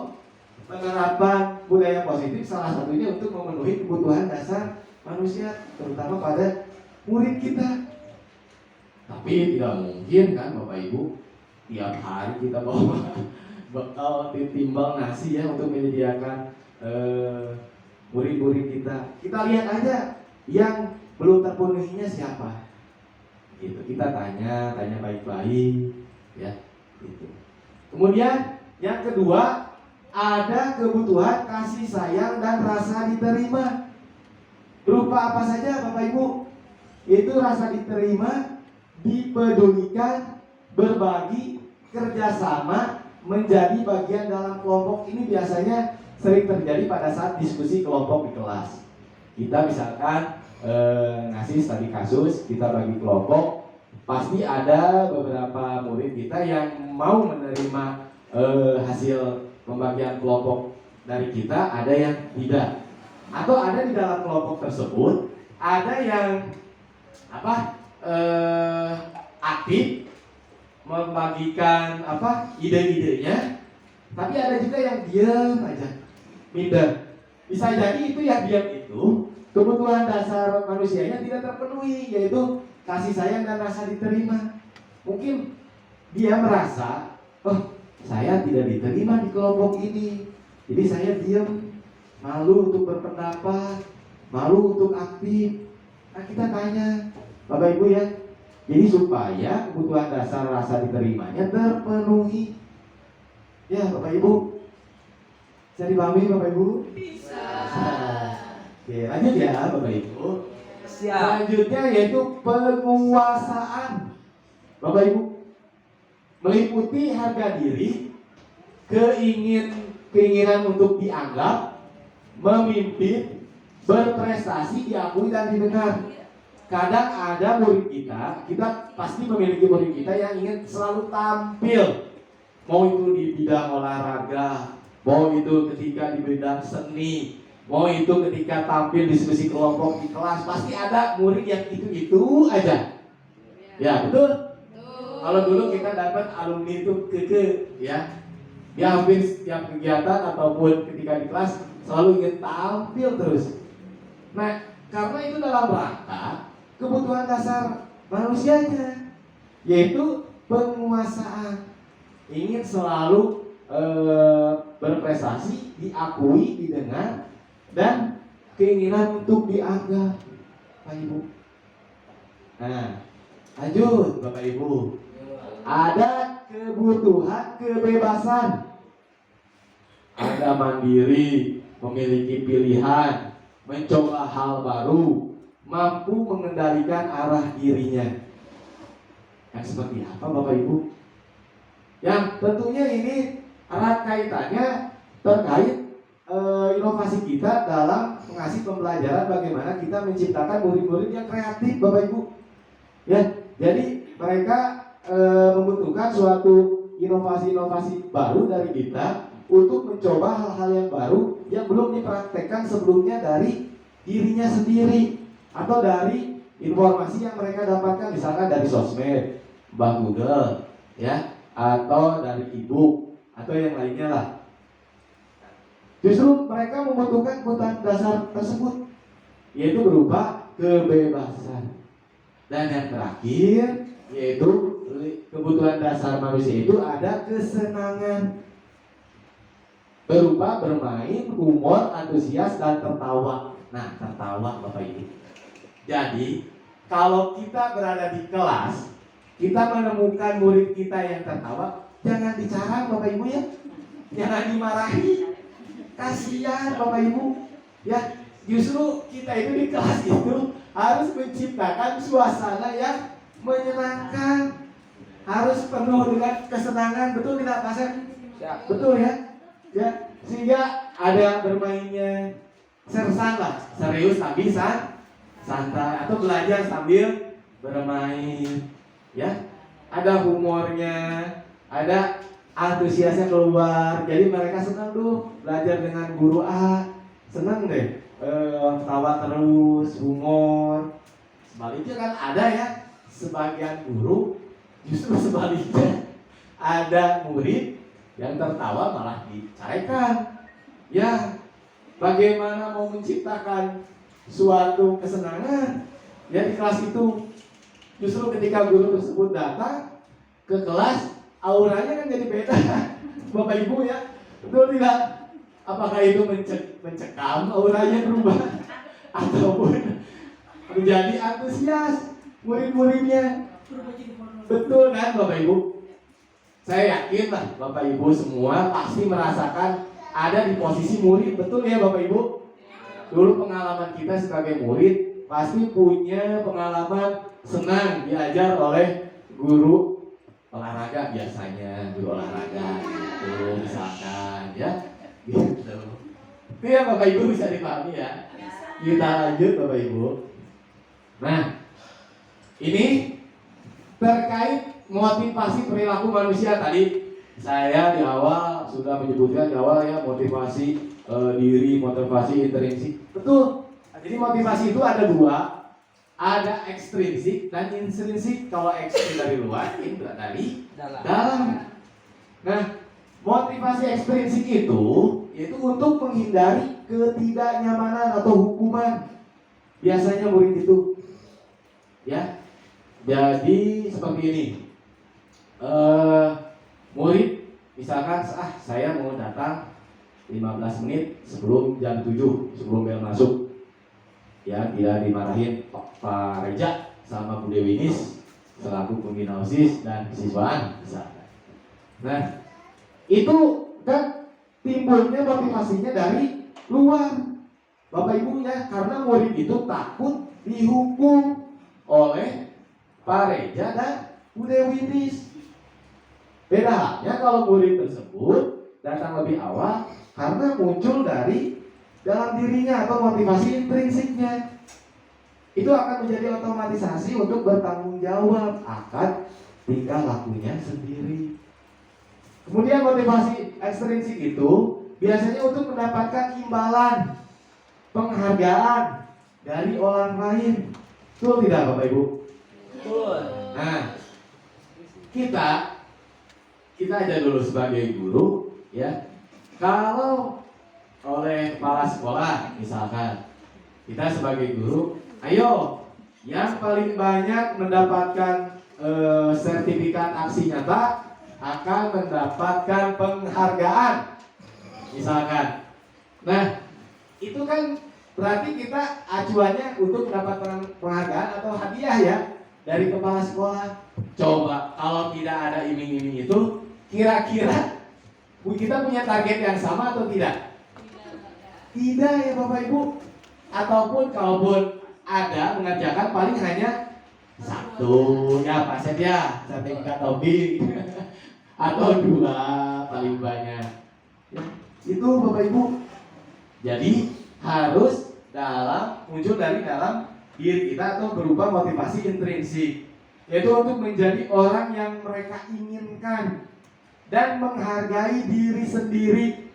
penerapan budaya positif, salah satunya untuk memenuhi kebutuhan dasar manusia, terutama pada murid kita. Tapi tidak mungkin kan Bapak Ibu tiap hari kita bawa bekal ditimbang nasi ya untuk menyediakan murid-murid kita. Kita lihat aja yang belum terpenuhinya siapa. Gitu. Kita tanya baik-baik ya, gitu. Kemudian yang kedua, ada kebutuhan kasih sayang dan rasa diterima. Berupa apa saja Bapak Ibu? Itu rasa diterima, dipedulikan, berbagi, kerjasama, menjadi bagian dalam kelompok. Ini biasanya sering terjadi pada saat diskusi kelompok di kelas. Kita misalkan ngasih studi kasus, kita bagi kelompok, pasti ada beberapa murid kita yang mau menerima hasil pembagian kelompok dari kita, ada yang tidak. Atau ada di dalam kelompok tersebut ada yang aktif membagikan ide-idenya, tapi ada juga yang diam aja, minder. Bisa jadi itu yang diam itu kebutuhan dasar manusianya tidak terpenuhi, yaitu kasih sayang dan rasa diterima. Mungkin dia merasa, oh saya tidak diterima di kelompok ini, jadi saya diam, malu untuk berpendapat, malu untuk aktif. Nah kita tanya, Bapak Ibu ya, jadi supaya kebutuhan dasar rasa diterimanya terpenuhi. Ya Bapak Ibu, bisa dipahami Bapak Ibu? Bisa. Oke, lanjut ya Bapak Ibu. Siap. Selanjutnya yaitu penguasaan. Bapak Ibu, meliputi harga diri, keinginan untuk dianggap, memimpin, berprestasi, diakui dan didengar. Kadang ada murid kita pasti memiliki murid kita yang ingin selalu tampil. Mau itu di bidang olahraga, mau itu ketika di bidang seni, mau itu ketika tampil diskusi kelompok di kelas, pasti ada murid yang itu aja. Ya betul. Kalau dulu kita dapat alumni itu ya, dia hampir setiap kegiatan ataupun ketika di kelas selalu ingin tampil terus. Nah, karena itu dalam rangka kebutuhan dasar manusianya, yaitu penguasaan, ingin selalu berprestasi, diakui, didengar, dan keinginan untuk dianggap, Pak Ibu. Nah, lanjut Bapak Ibu. Ada kebutuhan kebebasan, ada mandiri, memiliki pilihan, mencoba hal baru, mampu mengendalikan arah dirinya. Yang seperti apa Bapak Ibu? Yang tentunya ini erat kaitannya terkait inovasi kita dalam mengasih pembelajaran bagaimana kita menciptakan murid-murid yang kreatif Bapak Ibu. Ya, jadi mereka membutuhkan suatu inovasi-inovasi baru dari kita untuk mencoba hal-hal yang baru yang belum dipraktekkan sebelumnya dari dirinya sendiri atau dari informasi yang mereka dapatkan, misalkan dari sosmed, Google, ya, atau dari e-book atau yang lainnya lah. Justru mereka membutuhkan kebutuhan dasar tersebut, yaitu berupa kebebasan. Dan yang terakhir yaitu kebutuhan dasar manusia itu ada kesenangan, berupa bermain, humor, antusias, dan tertawa. Nah, tertawa Bapak Ibu. Jadi, kalau kita berada di kelas, kita menemukan murid kita yang tertawa, jangan dicarang Bapak Ibu ya. Jangan dimarahi. Kasihan Bapak Ibu. Ya, justru kita itu di kelas itu harus menciptakan suasana yang menyenangkan. Harus penuh dengan kesenangan, betul tidak Pak Sep? Betul ya? Ya, sehingga ada bermainnya sersan lah, serius tapi santai, atau belajar sambil bermain, ya. Ada humornya, ada antusiasnya keluar, jadi mereka senang tuh belajar dengan guru A, senang deh, tawa terus, humor. Sebaliknya kan ada ya, sebagian guru justru sebaliknya, ada murid yang tertawa malah dicarekan. Ya, bagaimana mau menciptakan suatu kesenangan ya di kelas itu? Justru ketika guru tersebut datang ke kelas, auranya kan jadi beda. Bapak Ibu ya, betul tidak? Apakah itu mencekam, auranya berubah, ataupun menjadi antusias murid-muridnya? Betul kan Bapak Ibu? Saya yakin lah Bapak Ibu semua pasti merasakan ada di posisi murid, betul ya Bapak Ibu? Dulu pengalaman kita sebagai murid pasti punya pengalaman senang diajar oleh guru olahraga, biasanya guru olahraga gitu misalkan ya gitu. Itu ya Bapak Ibu bisa dipahami ya. Kita lanjut Bapak Ibu. Nah, ini terkait motivasi perilaku manusia tadi saya di awal sudah menyebutkan di awal ya motivasi diri, motivasi intrinsik. Betul. Jadi motivasi itu ada dua, ada ekstrinsik dan intrinsik. Kalau ekstrim dari luar, intrik dari dalam. Nah, motivasi ekstrinsik itu yaitu untuk menghindari ketidaknyamanan atau hukuman. Biasanya murid itu, ya. Jadi seperti ini. Murid misalkan saya mau datang 15 menit sebelum jam 7 sebelum bel masuk. Ya, dia dimarahin Pak Reja sama Bu Dewi Nis selaku pembina OSIS dan kesiswaan misalkan. Nah, itu kan timbulnya motivasinya dari luar, Bapak Ibu ya, karena murid itu takut dihukum oleh Pak Reja dan Bu Dewi Nis. Beda halnya kalau murid tersebut datang lebih awal karena muncul dari dalam dirinya atau motivasi intrinsiknya. Itu akan menjadi otomatisasi untuk bertanggung jawab akan tingkah lakunya sendiri. Kemudian motivasi ekstrinsik itu biasanya untuk mendapatkan imbalan, penghargaan dari orang lain. Betul tidak Bapak Ibu? Betul. Nah, kita aja dulu sebagai guru ya. Kalau oleh kepala sekolah misalkan, kita sebagai guru, ayo yang paling banyak mendapatkan sertifikat aksi nyata akan mendapatkan penghargaan misalkan. Nah, itu kan berarti kita acuannya untuk mendapatkan penghargaan atau hadiah ya dari kepala sekolah. Coba kalau tidak ada iming-iming itu, kira-kira kita punya target yang sama atau tidak? Tidak ya Bapak Ibu. Ataupun kalaupun ada mengerjakan paling hanya satu ya Pak Set ya, sertifikat topik atau dua paling banyak ya, itu Bapak Ibu. Jadi harus muncul dari dalam diri kita atau berupa motivasi intrinsik, yaitu untuk menjadi orang yang mereka inginkan dan menghargai diri sendiri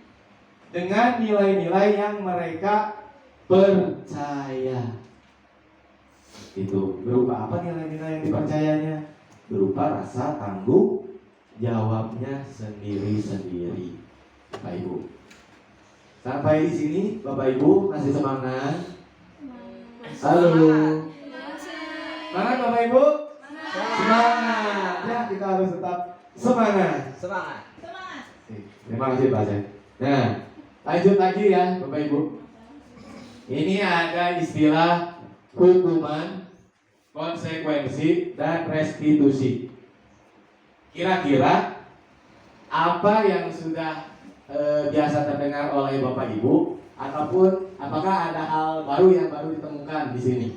dengan nilai-nilai yang mereka percaya. Itu berupa apa nilai-nilai yang dipercayanya? Berupa rasa tanggung jawabnya sendiri-sendiri. Bapak Ibu. Sampai di sini Bapak Ibu masih semangat? Halo. Semangat Bapak Ibu? Semangat. Ya, kita harus tetap semangat. Semangat. Terima kasih Pak Cek. Nah, lanjut lagi ya Bapak Ibu. Ini ada istilah hukuman, konsekuensi, dan restitusi. Kira-kira apa yang sudah biasa terdengar oleh Bapak Ibu, ataupun apakah ada hal baru yang baru ditemukan di sini?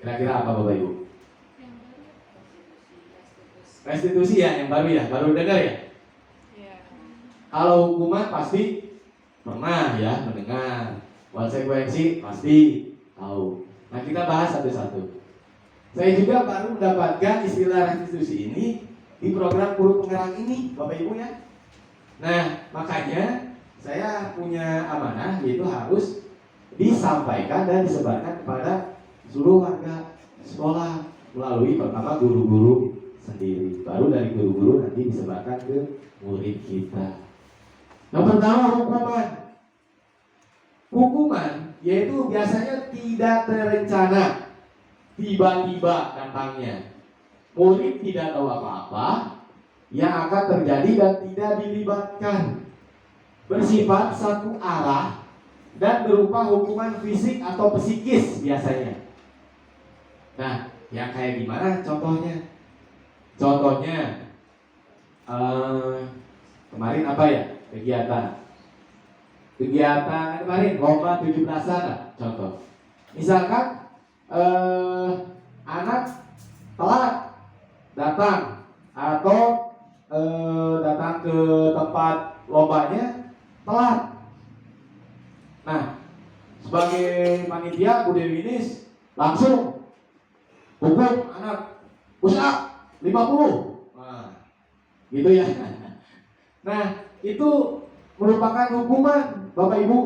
Kira-kira apa Bapak Ibu? Restitusi ya, yang baru ya, baru dengar ya? Kalau hukuman pasti pernah ya mendengar, konsekuensi pasti tahu. Nah, kita bahas satu-satu. Saya juga baru mendapatkan istilah restitusi ini di program guru penggerak ini, Bapak Ibu ya. Nah, makanya saya punya amanah yaitu harus disampaikan dan disebarkan kepada seluruh warga sekolah melalui pertama guru-guru sendiri, baru dari guru-guru nanti disebarkan ke murid kita. Yang pertama hukuman. Hukuman yaitu biasanya tidak terencana, tiba-tiba datangnya. Murid tidak tahu apa-apa yang akan terjadi dan tidak dilibatkan. Bersifat satu arah dan berupa hukuman fisik atau psikis biasanya. Nah, yang kayak gimana contohnya? Contohnya kemarin apa ya? Kegiatan kemarin lomba 17-an contoh. Misalkan anak telat datang atau datang ke tempat lombanya telat. Nah, sebagai panitia Bu Dewi Nis langsung hukum anak push up 50. Nah, gitu ya. Nah, itu merupakan hukuman Bapak Ibu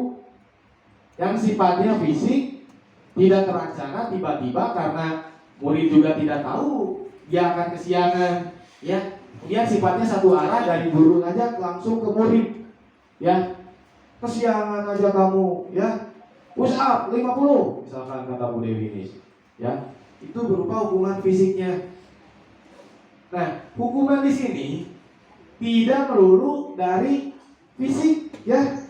yang sifatnya fisik, tidak terencana, tiba-tiba karena murid juga tidak tahu dia akan kesiangan, ya. Dia sifatnya satu arah dari guru aja langsung ke murid, ya. Kesiangan aja kamu, ya. Push up 50, misalkan kata Bu Dewi ini, ya. Itu berupa hukuman fisiknya. Nah, hukuman di sini tidak melulu dari fisik, ya.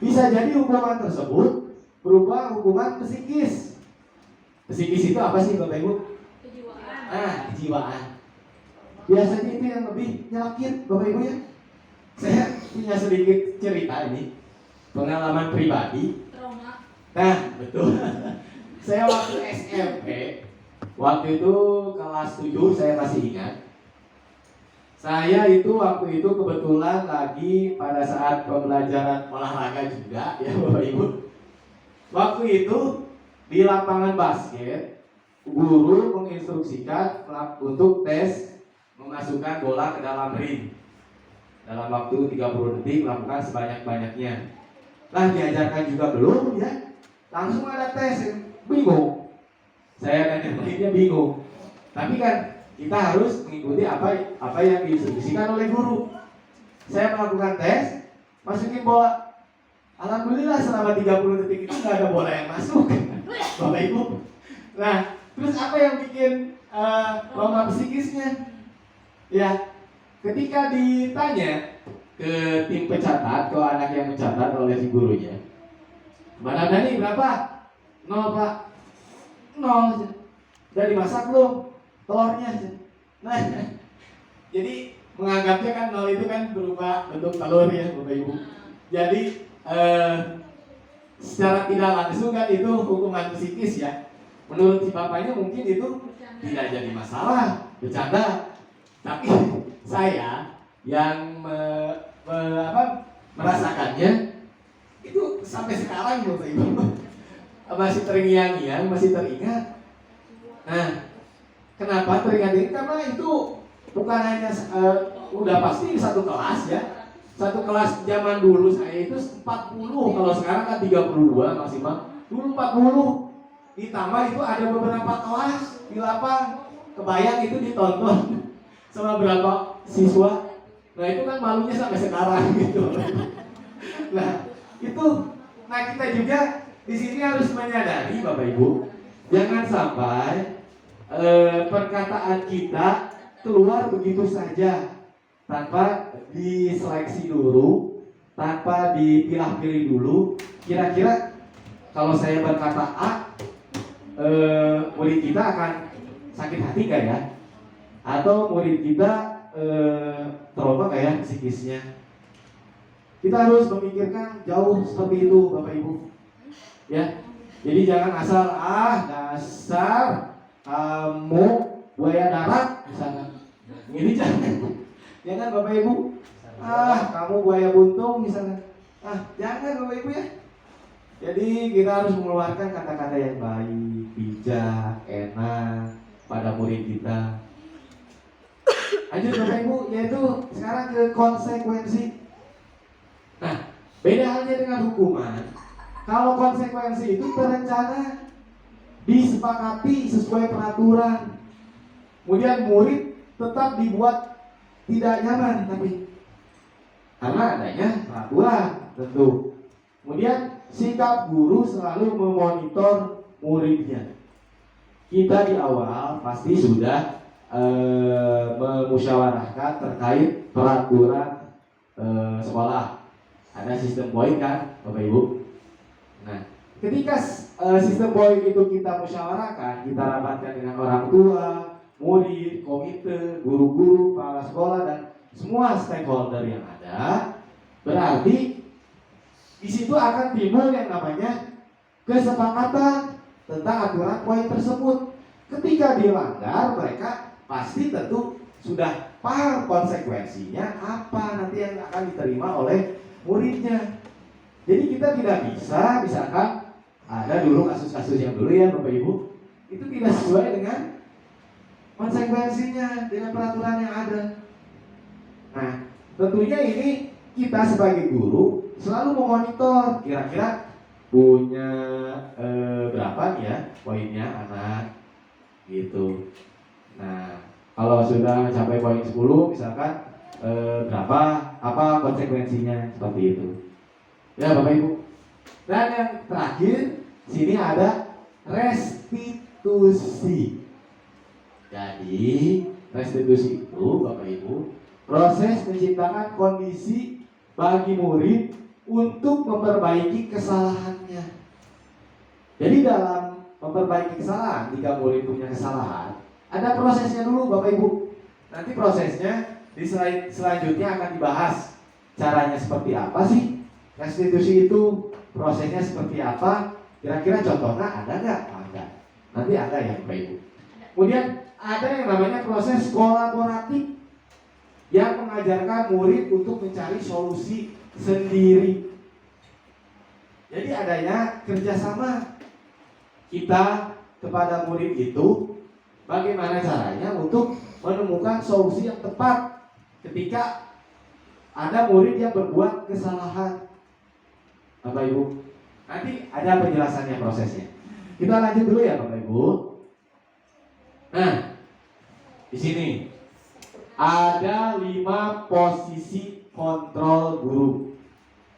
Bisa jadi hukuman tersebut berupa hukuman psikis. Psikis itu apa sih Bapak Ibu? Kejiwaan. Kejiwaan. Biasanya itu yang lebih nyakit Bapak Ibu ya. Saya punya sedikit cerita ini, pengalaman pribadi. Trauma. Nah, betul. Saya waktu SMP, waktu itu kelas 7 saya masih ingat. Saya itu waktu itu kebetulan lagi pada saat pembelajaran olahraga juga ya Bapak Ibu. Waktu itu di lapangan basket, guru menginstruksikan untuk tes memasukkan bola ke dalam ring. Dalam waktu 30 detik lakukan sebanyak-banyaknya. Nah, diajarkan juga belum ya. Langsung ada tes, bingung. Saya dan yang lainnya bingung. Tapi kan kita harus mengikuti apa yang diinstruksikan oleh guru. Saya melakukan tes, masukin bola. Alhamdulillah selama 30 detik itu nggak ada bola yang masuk, Bapak Ibu. Nah, terus apa yang bikin trauma psikisnya? Ya, ketika ditanya ke tim pencatat, ke anak yang mencatat oleh si gurunya, Mana Dani berapa? 0 Pak. 0. Udah dimasak belum? Telurnya. Nah, jadi menganggapnya kan 0 itu kan berupa bentuk telur ya Bapak Ibu. Jadi secara tidak langsung kan itu hukuman psikis ya. Menurut si bapaknya mungkin itu tidak jadi masalah, bercanda. Tapi saya yang merasakannya itu sampai sekarang Bapak Ibu masih terngiang-ngiang, masih teringat. Nah, kenapa teringat ini? Karena itu bukan hanya udah pasti satu kelas ya. Satu kelas zaman dulu saya itu 40, kalau sekarang kan 32 maksimal. Dulu 40. Ditambah itu ada beberapa kelas di lapang. Kebayang itu ditonton sama berapa siswa. Nah, itu kan malunya sampai sekarang gitu. Nah, kita juga di sini harus menyadari Bapak Ibu, jangan sampai perkataan kita keluar begitu saja tanpa diseleksi dulu, tanpa dipilah-pilih dulu. Kira-kira kalau saya berkata A, murid kita akan sakit hati nggak ya? Atau murid kita trauma nggak ya psikisnya? Kita harus memikirkan jauh seperti itu Bapak Ibu. Ya, jadi jangan asal dasar kamu buaya darat misalnya. Ini jangan Bapak Ibu. Kamu buaya buntung misalnya. Jangan Bapak Ibu ya. Jadi kita harus mengeluarkan kata-kata yang baik, bijak, enak pada murid kita. Lanjut Bapak Ibu, yaitu sekarang ke konsekuensi. Nah, beda halnya dengan hukuman. Kalau konsekuensi itu terencana, disepakati sesuai peraturan. Kemudian murid tetap dibuat tidak nyaman, tapi karena adanya peraturan tentu. Kemudian sikap guru selalu memonitor muridnya. Kita di awal pasti sudah memusyawarahkan terkait peraturan sekolah. Ada sistem poin kan Bapak Ibu. Nah, ketika sistem poin itu kita musyawarahkan, kita rapatkan dengan orang tua, murid, komite, guru-guru, kepala sekolah dan semua stakeholder yang ada, berarti di situ akan timbul yang namanya kesepakatan tentang aturan poin tersebut. Ketika dilanggar, mereka pasti tentu sudah paham konsekuensinya apa nanti yang akan diterima oleh muridnya. Jadi kita tidak bisa, misalkan ada dulu kasus-kasus yang dulu ya Bapak Ibu, itu tidak sesuai dengan konsekuensinya dengan peraturan yang ada. Nah, tentunya ini kita sebagai guru selalu memonitor kira-kira punya berapa nih ya poinnya anak gitu. Nah, kalau sudah mencapai poin 10 misalkan berapa, apa konsekuensinya, seperti itu. Ya Bapak Ibu. Dan yang terakhir, sini ada restitusi. Jadi, restitusi itu Bapak Ibu, proses menciptakan kondisi bagi murid untuk memperbaiki kesalahannya. Jadi dalam memperbaiki kesalahan, jika murid punya kesalahan, ada prosesnya dulu Bapak Ibu. Nanti prosesnya di selanjutnya akan dibahas. Caranya seperti apa sih? Restitusi itu prosesnya seperti apa? Kira-kira contohnya ada nggak? Ada. Nanti ada ya Bapak Ibu. Kemudian ada yang namanya proses kolaboratif yang mengajarkan murid untuk mencari solusi sendiri. Jadi adanya kerjasama kita kepada murid itu, bagaimana caranya untuk menemukan solusi yang tepat ketika ada murid yang berbuat kesalahan. Bapak Ibu, nanti ada penjelasannya prosesnya. Kita lanjut dulu ya Bapak Ibu. Nah, di sini ada 5 posisi kontrol guru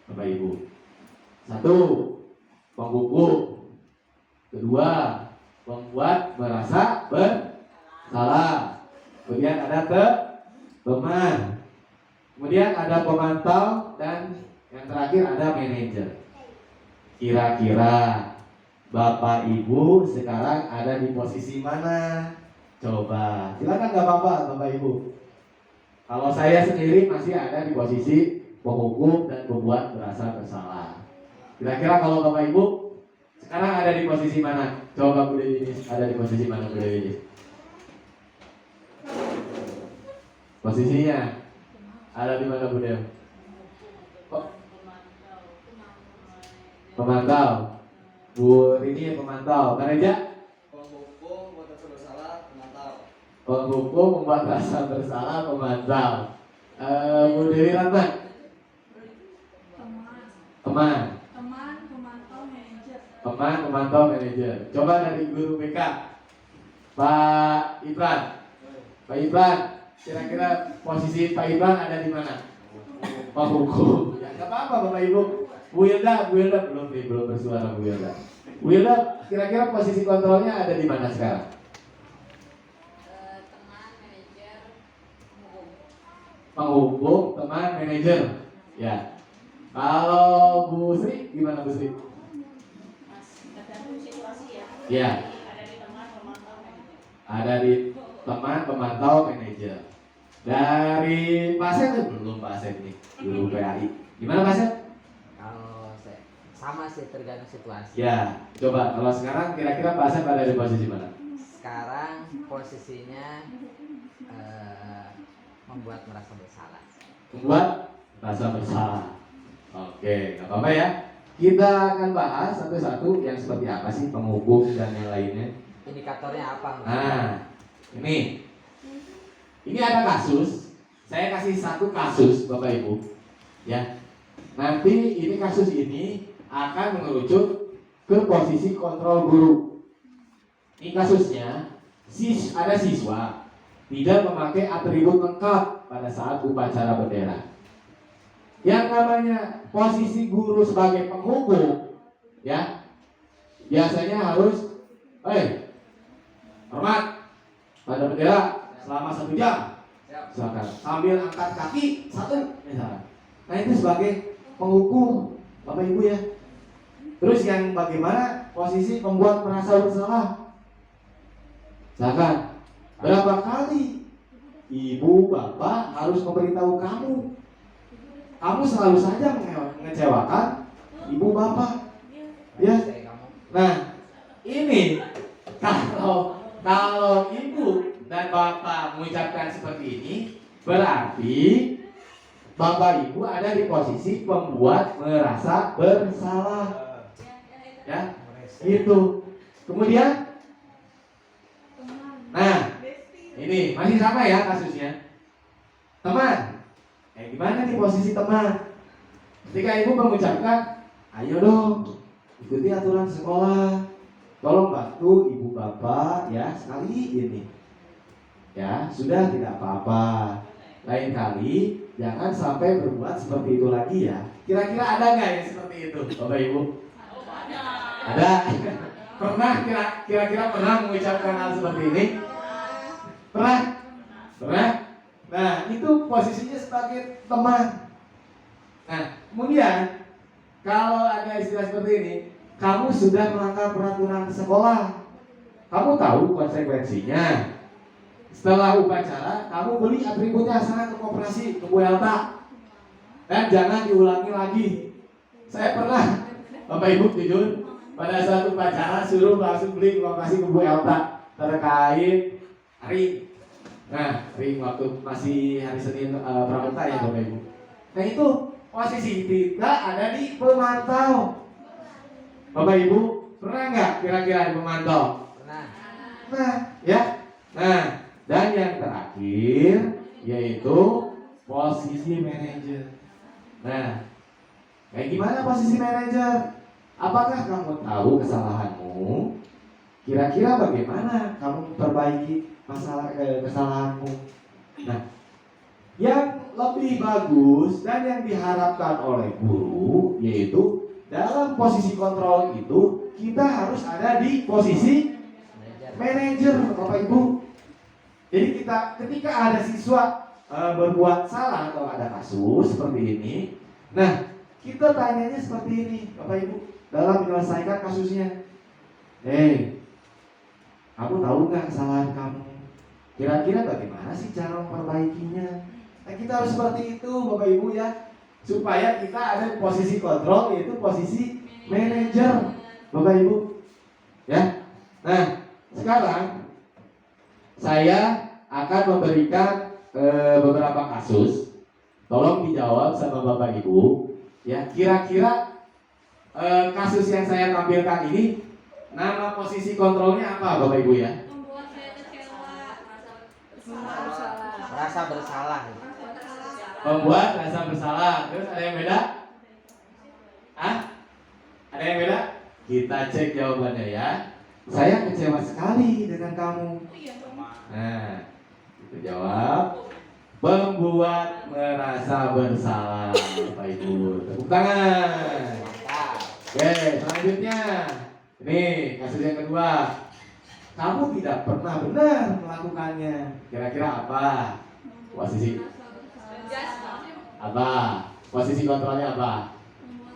Bapak Ibu. 1, penghukum. 2, membuat merasa bersalah. Kemudian ada teman. Kemudian ada pemantau dan yang terakhir ada manajer. Kira-kira Bapak Ibu sekarang ada di posisi mana? Coba, silakan, nggak apa-apa Bapak Ibu. Kalau saya sendiri masih ada di posisi penghukum dan membuat merasa bersalah. Kira-kira kalau Bapak Ibu sekarang ada di posisi mana? Coba Bu Dewi, ada di posisi mana Bu Dewi? Posisinya ada di mana Bu Dewi? Pemantau. Bu Rini pemantau. Kareja? Penghukum, membuat bersalah, pemantau. Penghukum, membuat rasa bersalah, pemantau. Bu Dewi Ratna? Teman. Teman, pemantau, manajer. Coba dari guru BK, Pak Ibran. Pak Ibran, kira-kira posisi Pak Ibran ada di mana? Pak Hukum. Ya nggak apa-apa Bapak Ibu. Bu Hilda belum bersuara Bu Hilda. Bu Hilda, kira-kira posisi kontrolnya ada di mana sekarang? Teman, manajer, Penghukum, teman, manajer. Ya. Kalau Bu Sri, gimana Bu Sri? tergantung situasi ya. Ya. Ada di teman, pemantau, manajer. Ada di teman, pemantau, manajer. Dari Pak Asep belum Pak Asep nih, guru PAI. Gimana Pak Asep? Kalau saya sama sih, tergantung situasi. Ya, coba kalau sekarang kira-kira Pak Asep ada di posisi mana? Sekarang posisinya membuat merasa bersalah. Membuat rasa bersalah. Oke, nggak apa-apa ya. Kita akan bahas satu-satu yang seperti apa sih penghukum dan yang lainnya. Indikatornya apa? Nah, ini ada kasus. Saya kasih satu kasus Bapak Ibu. Ya. Nanti ini kasus ini akan mengerucut ke posisi kontrol guru. Ini kasusnya, ada siswa tidak memakai atribut lengkap pada saat upacara bendera. Yang namanya posisi guru sebagai penghukum, ya, biasanya harus, hormat pada bendera selama 1 jam, misalkan, sambil angkat kaki 1, misalkan. Nah itu sebagai penghukum, Bapak Ibu ya. Terus yang bagaimana posisi membuat merasa bersalah? Misalkan, berapa kali ibu bapak harus memberitahu kamu? Kamu selalu saja mengecewakan ibu bapak, ya. Nah, ini kalau ibu dan bapak mengucapkan seperti ini, berarti bapak ibu ada di posisi pembuat merasa bersalah, ya. Itu. Kemudian, nah, Nih, masih sama ya kasusnya. Teman, gimana nih posisi teman? Ketika ibu mengucapkan, ayo dong, ikuti aturan sekolah. Tolong bantu ibu bapak ya sekali ini. Ya, sudah tidak apa-apa. Lain kali jangan sampai berbuat seperti itu lagi ya. Kira-kira ada nggak yang seperti itu, Bapak Ibu? Ada. Pernah kira-kira pernah mengucapkan hal seperti ini? Pernah? Pernah? Nah, itu posisinya sebagai teman. Nah, kemudian kalau ada istilah seperti ini, kamu sudah melanggar peraturan sekolah. Kamu tahu konsekuensinya. Setelah upacara, kamu beli atributnya sana ke koperasi, ke Bu Elta. Dan jangan diulangi lagi. Saya pernah, Bapak Ibu jujur, pada saat upacara suruh langsung beli ke koperasi ke Bu Elta terkait ring. Nah, ring waktu masih hari Senin pramuka ya Bapak Ibu. Nah itu posisi tidak ada di pemantau. Bapak Ibu pernah nggak kira-kira di pemantau? Pernah. Nah, ya. Nah, dan yang terakhir yaitu posisi manajer. Nah, kayak gimana posisi manajer? Apakah kamu tahu kesalahanmu? Kira-kira bagaimana kamu perbaiki kesalahanmu? Nah, yang lebih bagus dan yang diharapkan oleh guru yaitu dalam posisi kontrol itu kita harus ada di posisi manajer, Bapak Ibu. Jadi ketika ada siswa berbuat salah atau ada kasus seperti ini, nah kita tanyanya seperti ini, Bapak Ibu, dalam menyelesaikan kasusnya. Kamu tahu nggak kesalahan kamu? Kira-kira bagaimana sih cara memperbaikinya? Nah, kita harus seperti itu, Bapak Ibu ya, supaya kita ada di posisi kontrol, yaitu posisi manajer, Bapak Ibu. Ya. Nah, sekarang saya akan memberikan beberapa kasus. Tolong dijawab sama Bapak Ibu. Ya, kira-kira kasus yang saya tampilkan ini nama posisi kontrolnya apa, Bapak Ibu ya? Membuat saya kecewa, Merasa bersalah. Membuat rasa bersalah. Terus ada yang beda? Ada yang beda? Kita cek jawabannya ya. Saya kecewa sekali dengan kamu. Nah, itu jawab. Membuat merasa bersalah, Bapak Ibu. Tepuk tangan. Oke, selanjutnya. Ini kasus yang kedua. Kamu tidak pernah benar melakukannya. Kira-kira apa? Posisi apa? Posisi kontrolnya apa?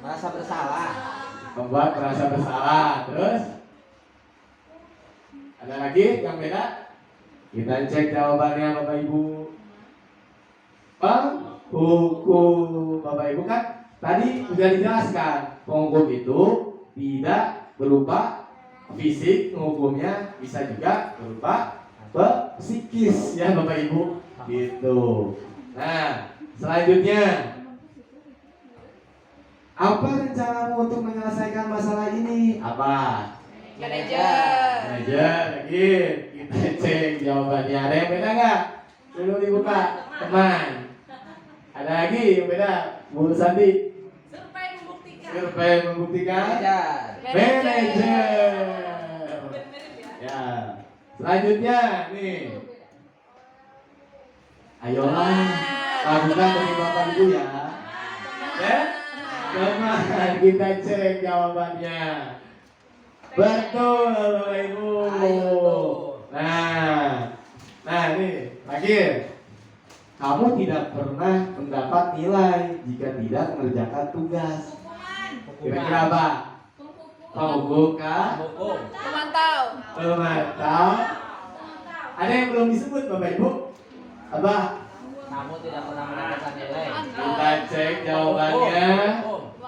Merasa bersalah. Membuat merasa bersalah. Terus ada lagi yang beda? Kita cek jawabannya Bapak Ibu. Penghukum, Bapak Ibu kan tadi sudah dijelaskan, penghukum itu tidak berupa fisik, penghukumnya bisa juga berupa psikis ya Bapak Ibu. Gitu. Nah, selanjutnya, apa rencanamu untuk menyelesaikan masalah ini? Apa? manajer. Lagi kita cek jawabannya. Ada yang beda nggak? Dulu dibuka, teman. Ada lagi yang beda, Bu Santi. Survei membuktikan. Manajer. Ya. Selanjutnya nih. Ayolah, lakukan demi Bapak Ibu ya. Ya. Teman, kita cek jawabannya. Betul, Bapak Ibu. Nah ini lagi. Kamu tidak pernah mendapat nilai jika tidak mengerjakan tugas. Kira-kira apa? Penghukum kah? Pemantau. Pemantau. Ada yang belum disebut Bapak Ibu? Apa? Kamu tidak pernah mendapatkan nilai. Kita cek jawabannya.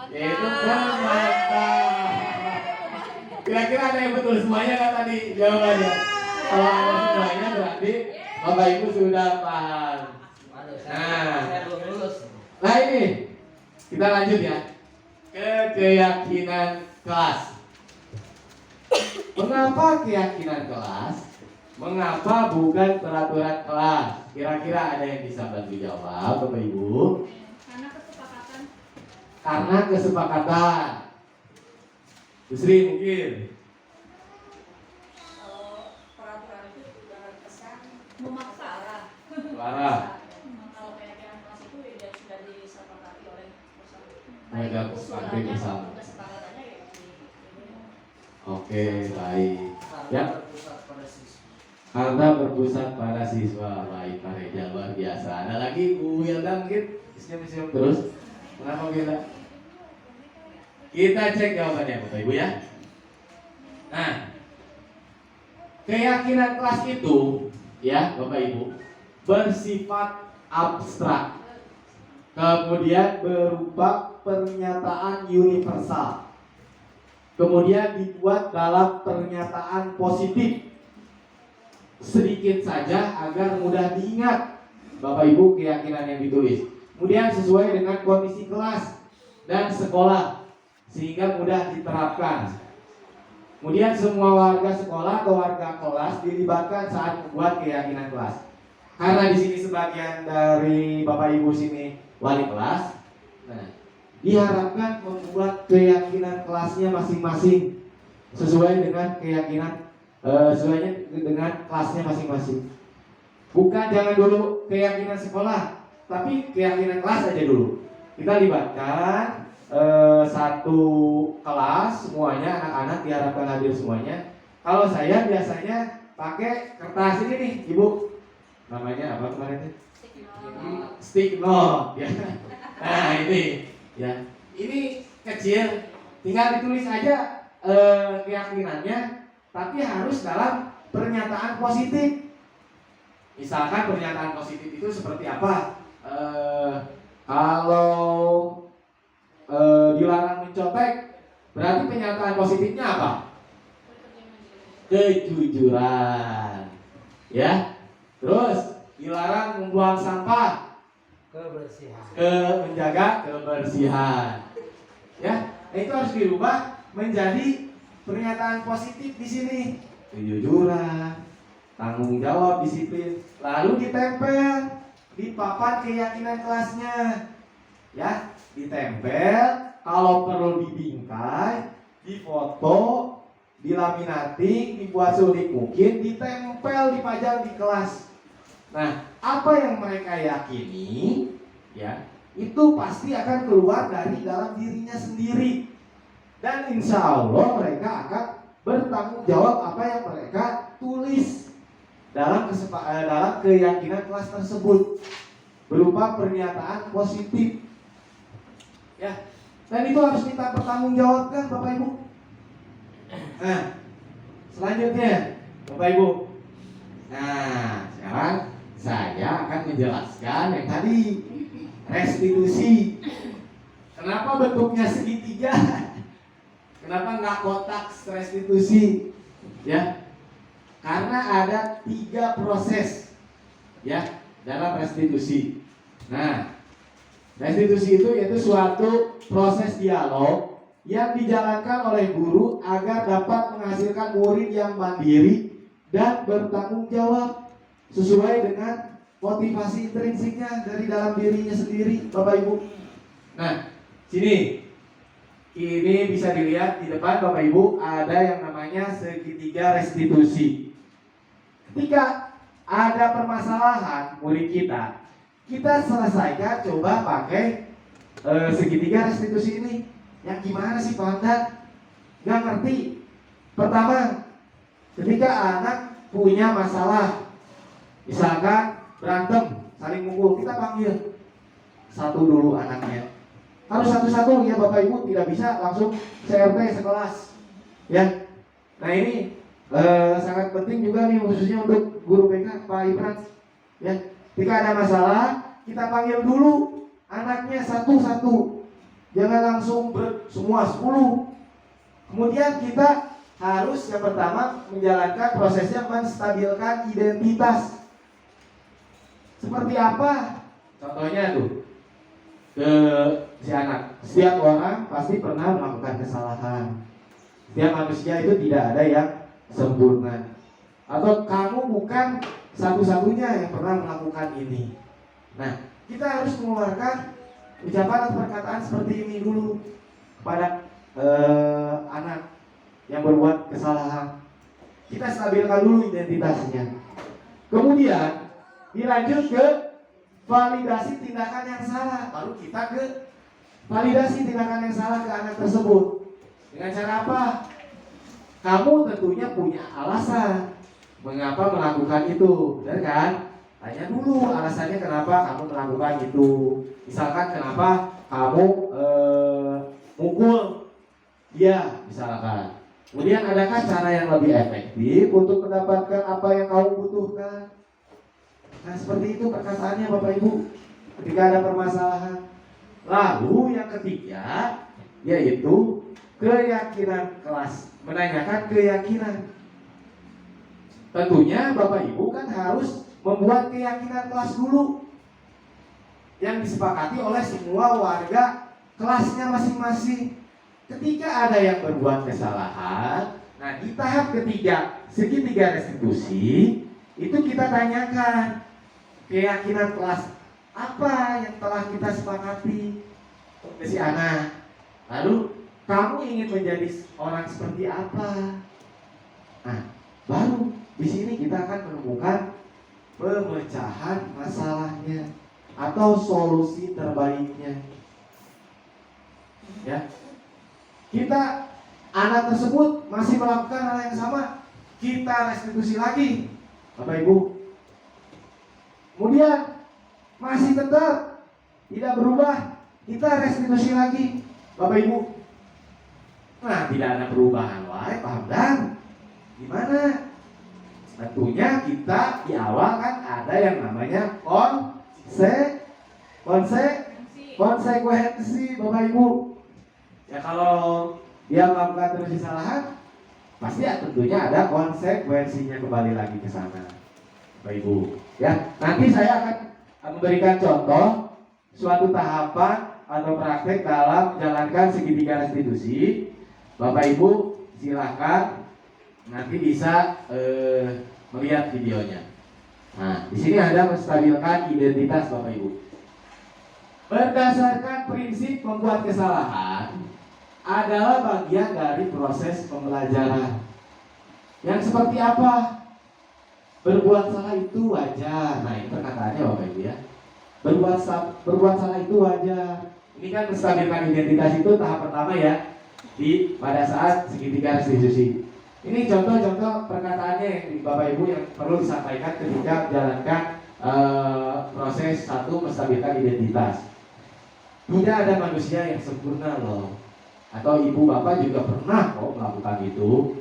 Yaitu pemantau. Kira-kira ada yang betul semuanya kan tadi jawabannya? Kalau ada semuanya berarti Bapak Ibu sudah paham. Saya belum lulus. Nah ini kita lanjut ya ke keyakinan kelas. Mengapa keyakinan kelas? Mengapa bukan peraturan kelas? Kira-kira ada yang bisa bantu jawab, Bapak Ibu? Karena kesepakatan. Karena kesepakatan. Bu Sri mungkin. Kalau peraturan itu terkesan Memaksa. Clara. Kalau keyakinan kelas itu ya sudah disepakati oleh bersama. Sudah disepakati bersama. Kesepakatannya ya Oke, baik. Ya. Berpusat pada siswa. Karena berpusat pada siswa. Baik, Pak Reja, luar biasa. Ada lagi Bu Wilda mungkin? Senyum-senyum terus. Kenapa Wilda? Kita cek jawabannya Bapak Ibu ya. Nah, keyakinan kelas itu ya Bapak Ibu bersifat abstrak. Kemudian berupa pernyataan universal. Kemudian dibuat dalam pernyataan positif. Sedikit saja agar mudah diingat Bapak Ibu keyakinan yang ditulis. Kemudian sesuai dengan kondisi kelas dan sekolah sehingga mudah diterapkan. Kemudian semua warga sekolah atau warga kelas dilibatkan saat membuat keyakinan kelas. Karena di sini sebagian dari Bapak Ibu sini wali kelas, nah, diharapkan membuat keyakinan kelasnya masing-masing sesuai dengan keyakinan sesuai dengan kelasnya masing-masing. Bukan jangan dulu keyakinan sekolah, tapi keyakinan kelas aja dulu. Kita libatkan satu kelas semuanya, anak-anak diharapkan hadir semuanya. Kalau saya biasanya pakai kertas ini nih, Ibu. Namanya apa kemarin? Stick note ya. Nah, ini ya. Ini kecil, tinggal ditulis aja keyakinannya, tapi harus dalam pernyataan positif. Misalkan pernyataan positif itu seperti apa? Kalau dilarang mencontek, berarti pernyataan positifnya apa? Kejujuran, ya. Terus dilarang membuang sampah, Kebersihan. menjaga kebersihan, ya. Nah, itu harus dirubah menjadi pernyataan positif di sini. Kejujuran, tanggung jawab, disiplin, lalu ditempel di papan keyakinan kelasnya, ya. Ditempel, kalau perlu dibingkai, difoto, dilaminating, dibuat sulit mungkin, ditempel, dipajang di kelas. Nah, apa yang mereka yakini, ya, itu pasti akan keluar dari dalam dirinya sendiri. Dan insya Allah mereka akan bertanggung jawab apa yang mereka tulis dalam keyakinan kelas tersebut berupa pernyataan positif. Ya, dan itu harus kita pertanggungjawabkan Bapak Ibu. Nah, selanjutnya Bapak Ibu. Nah, sekarang saya akan menjelaskan yang tadi restitusi. Kenapa bentuknya segitiga? Kenapa nggak kotak restitusi? Ya, karena ada 3 proses ya dalam restitusi. Nah, restitusi itu yaitu suatu proses dialog yang dijalankan oleh guru agar dapat menghasilkan murid yang mandiri dan bertanggung jawab sesuai dengan motivasi intrinsiknya dari dalam dirinya sendiri, Bapak Ibu. Nah, sini ini bisa dilihat di depan Bapak Ibu ada yang namanya segitiga restitusi. Ketika ada permasalahan murid kita selesaikan coba pakai segitiga restitusi ini. Yang gimana sih Pak Hamdan? Gak ngerti. Pertama, ketika anak punya masalah, misalkan berantem, saling mukul, kita panggil satu dulu anaknya. Harus satu-satu ya Bapak Ibu, tidak bisa langsung CRT sekelas. Ya. Nah ini sangat penting juga nih khususnya untuk guru BK Pak Ibran. Ya. Ketika ada masalah, kita panggil dulu anaknya satu-satu. Jangan langsung semua 10. Kemudian kita harus yang pertama menjalankan prosesnya menstabilkan identitas. Seperti apa? Contohnya tuh ke si anak. Setiap orang pasti pernah melakukan kesalahan. Setiap manusia itu tidak ada yang sempurna. atau kamu bukan satu-satunya yang pernah melakukan ini. Nah, kita harus mengeluarkan ucapan atau perkataan seperti ini dulu kepada anak yang berbuat kesalahan. Kita stabilkan dulu identitasnya. Kemudian dilanjut ke validasi tindakan yang salah. Baru kita ke validasi tindakan yang salah ke anak tersebut. Dengan cara apa? Kamu tentunya punya alasan mengapa melakukan itu, benar kan? Tanya dulu alasannya kenapa kamu melakukan itu. Misalkan kenapa kamu mukul dia, misalkan. Kemudian adakah cara yang lebih efektif untuk mendapatkan apa yang kamu butuhkan? Nah, seperti itu perkataannya Bapak Ibu ketika ada permasalahan. Lalu yang ketiga yaitu keyakinan kelas, menanyakan keyakinan. Tentunya Bapak Ibu kan harus membuat keyakinan kelas dulu yang disepakati oleh semua warga kelasnya masing-masing. Ketika ada yang berbuat kesalahan, nah di tahap ketiga segitiga restitusi itu kita tanyakan keyakinan kelas apa yang telah kita sepakati ke si anak. Lalu kamu ingin menjadi orang seperti apa? Nah, baru di sini kita akan menemukan pemecahan masalahnya atau solusi terbaiknya. Ya. Kita anak tersebut masih melakukan hal yang sama, kita restitusi lagi, Bapak Ibu. Kemudian masih tetap tidak berubah, kita restitusi lagi, Bapak Ibu. Nah, tidak ada perubahan, paham kan? Gimana? Tentunya kita di awal kan ada yang namanya konsekuensi, Bapak Ibu. Ya kalau dia melakukan terus kesalahan, pasti ya tentunya ada konsekuensinya, kembali lagi ke sana, Bapak Ibu. Ya, nanti saya akan memberikan contoh suatu tahapan atau praktek dalam menjalankan segitiga restitusi. Bapak Ibu silakan nanti bisa melihat videonya. Nah, di sini ada menstabilkan identitas Bapak Ibu. Berdasarkan prinsip membuat kesalahan adalah bagian dari proses pembelajaran. Yang seperti apa? Berbuat salah itu wajar. Nah, itu perkataannya Bapak Ibu ya. Berbuat salah itu wajar. Ini kan menstabilkan identitas itu tahap pertama ya, pada saat segitiga restitusi. Ini contoh-contoh perkataannya yang Bapak Ibu yang perlu disampaikan ketika menjalankan proses satu menstabilkan identitas. Tidak ada manusia yang sempurna loh. Atau ibu bapak juga pernah kok melakukan itu.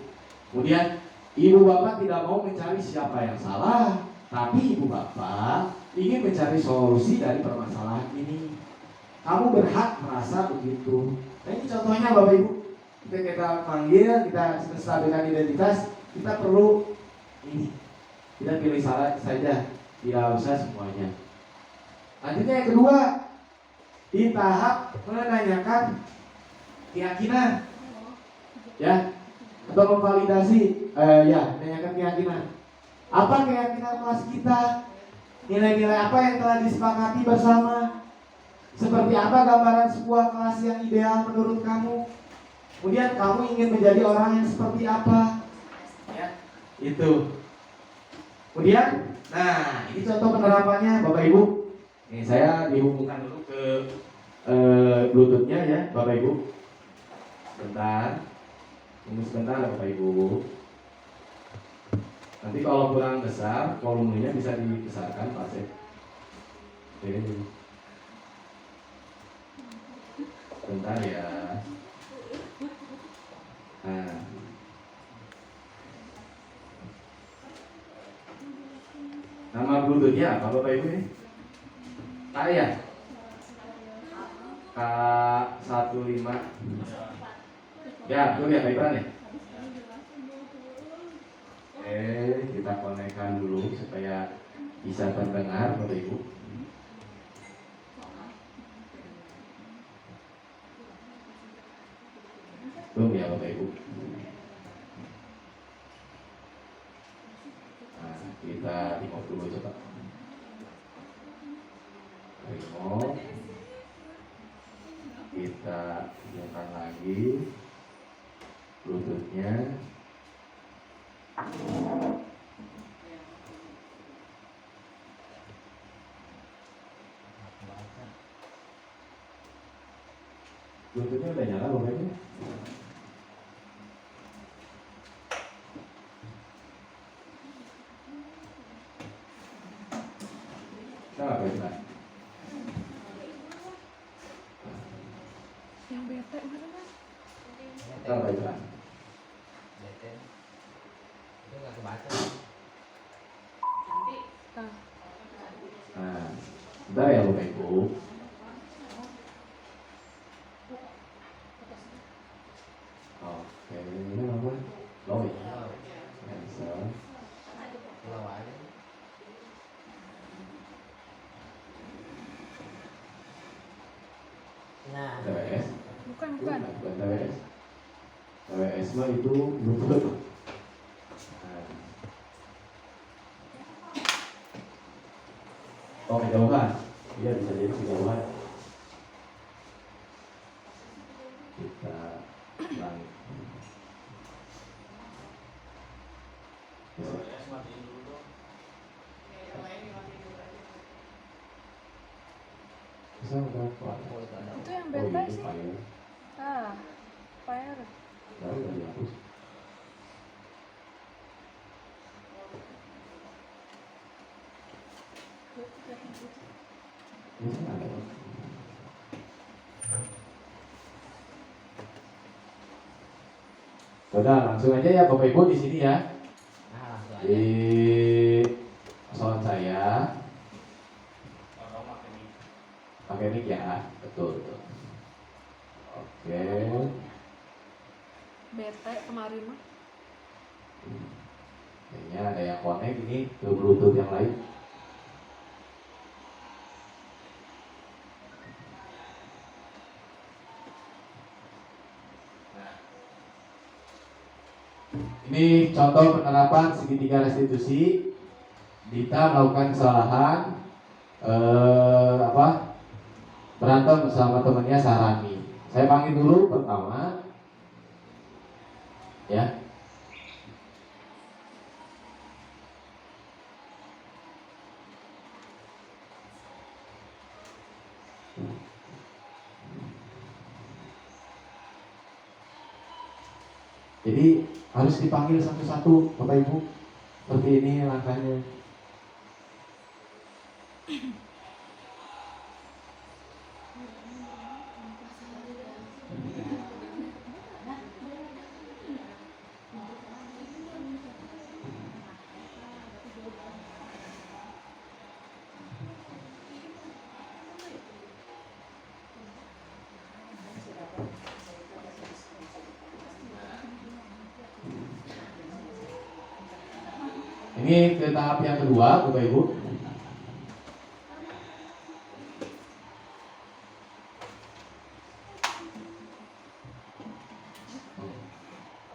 Kemudian ibu bapak tidak mau mencari siapa yang salah, tapi ibu bapak ingin mencari solusi dari permasalahan ini. Kamu berhak merasa begitu. Nah, ini contohnya Bapak Ibu. Ketika kita panggil, kita menstabilkan identitas, kita perlu ini. Kita pilih salah saja, tidak usah semuanya. Lanjutnya yang kedua, di tahap menanyakan keyakinan, ya, atau memvalidasi, menanyakan keyakinan. Apa keyakinan kelas kita? Nilai-nilai apa yang telah disepakati bersama? Seperti apa gambaran sebuah kelas yang ideal menurut kamu? Kemudian kamu ingin menjadi orang yang seperti apa? Ya, itu. Kemudian, nah ini contoh penerapannya Bapak Ibu. Ini saya dihubungkan dulu ke Bluetooth-nya ya Bapak Ibu. Sebentar, tunggu sebentar Bapak Ibu. Nanti kalau kurang besar, volumenya bisa dibesarkan Pak Sep. Oke. Sebentar ya. Nah. Nama Bluetooth-nya apa Bapak Ibu ini? Ya? K15. Ya, betul ya Pak Iban ya? Kita konekkan dulu supaya bisa terdengar Bapak Ibu. Tunggu ya Bapak Ibu. kita hidupkan lagi bluetoothnya. Bluetoothnya udah nyala belum ini? Nyala belum? Yang bete mana mas? Nyala belum? Bete. Itu nggak kebaca. Cantik. Nah, Nah, bentar ya Bapak Ibu. Oke, ini apa? Low ya? Cancel. Pulau aja. Nah, TWS? bukan. Bukan TWS. TWS mah itu Bluetooth. Nah. Oh, kejauhan. Iya, bisa jadi kejauhan. Kita ulangi. Bisa berapa? Itu yang Oh, bete ini sih. file. Ah, fire. Baru udah dihapus. Ini kan ada. Udah, langsung aja ya Bapak Ibu di sini ya. nah langsung aja. Di sound saya pakai mic ya, betul. Oke. Bete kemarin mah. Kayaknya ada yang connect ini ke Bluetooth yang lain. Ini contoh penerapan segitiga restitusi. Dita melakukan kesalahan berantem bersama temannya Sarani. Saya panggil dulu pertama, ya. Jadi harus dipanggil satu-satu, Bapak Ibu. Seperti ini langkahnya. Ini ke tahap yang kedua, Bapak Ibu.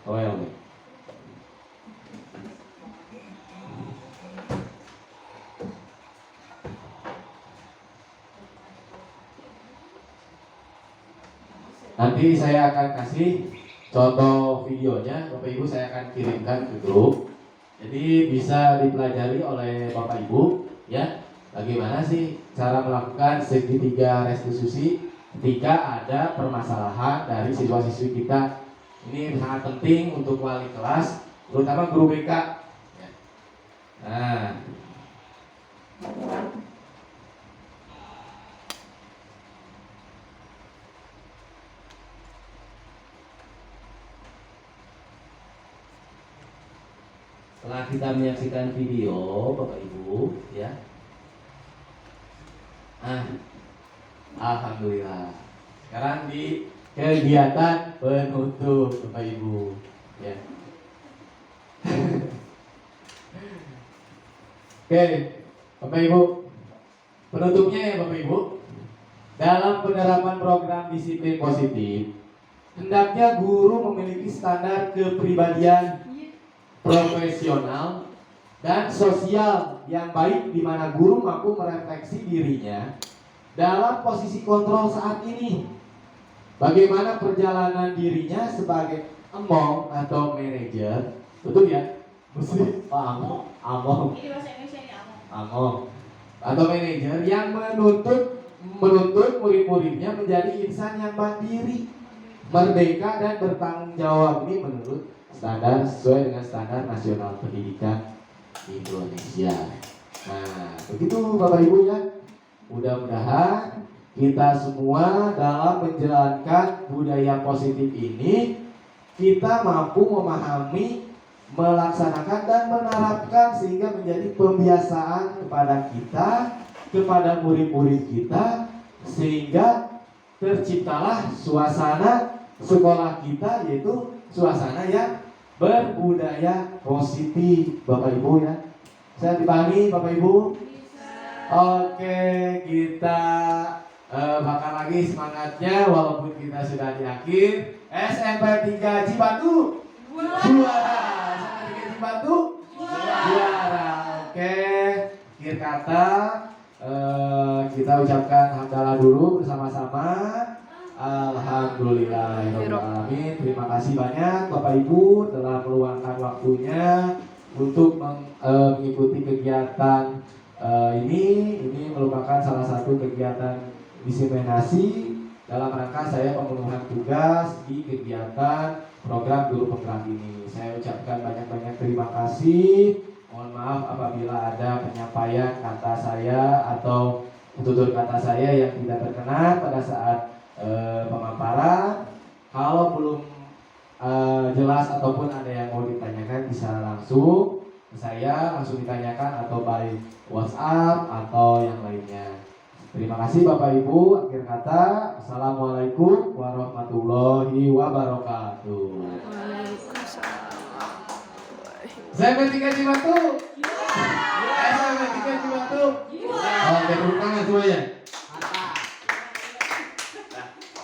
Toel nih. Nanti saya akan kasih contoh videonya, Bapak Ibu saya akan kirimkan ke grup. Jadi bisa dipelajari oleh Bapak Ibu, ya. Bagaimana sih cara melakukan segitiga restitusi ketika ada permasalahan dari siswa-siswi kita. Ini sangat penting untuk wali kelas, terutama guru BK. Ya. Nah, setelah kita menyaksikan video, Bapak Ibu, ya. Alhamdulillah. Sekarang di kegiatan penutup, Bapak Ibu, ya. Oke, Bapak Ibu. Penutupnya ya Bapak Ibu. Dalam penerapan program disiplin positif, hendaknya guru memiliki standar kepribadian profesional dan sosial yang baik, di mana guru mampu merefleksi dirinya dalam posisi kontrol saat ini, bagaimana perjalanan dirinya sebagai among atau manajer, betul ya? Mesti among Ini bahasa Indonesia ini among. among atau manajer yang menuntut murid-muridnya menjadi insan yang mandiri, merdeka dan bertanggung jawab. Ini menurut standar sesuai dengan standar nasional pendidikan Indonesia. Nah, begitu Bapak Ibu ya. Mudah-mudahan kita semua dalam menjalankan budaya positif ini kita mampu memahami, melaksanakan dan menerapkan sehingga menjadi pembiasaan kepada kita, kepada murid-murid kita, sehingga terciptalah suasana sekolah kita yaitu suasana yang berbudaya positif, Bapak Ibu ya. Saya dipahami Bapak Ibu? Oke, kita bakal lagi semangatnya walaupun kita sudah di akhir. SMP 3 Cibatu juara. SMP 3 Cibatu juara. Oke, akhir kata kita ucapkan hamdalah dulu bersama-sama. Alhamdulillahirobbilalamin. Terima kasih banyak Bapak Ibu telah meluangkan waktunya untuk mengikuti kegiatan ini merupakan salah satu kegiatan diseminasi dalam rangka saya pemenuhan tugas di kegiatan program guru penggerak ini. Saya ucapkan banyak-banyak terima kasih. Mohon maaf apabila ada penyampaian kata saya atau tutur kata saya yang tidak berkenan pada saat pemaparan. Kalau belum jelas ataupun ada yang mau ditanyakan bisa langsung ke saya, langsung ditanyakan atau by WhatsApp atau yang lainnya. Terima kasih Bapak Ibu. Akhir kata, Assalamualaikum warahmatullahi wabarakatuh. Saya bertiga Cibatu. Saya bertiga Cibatu. Oke, tepuk tangan semuanya.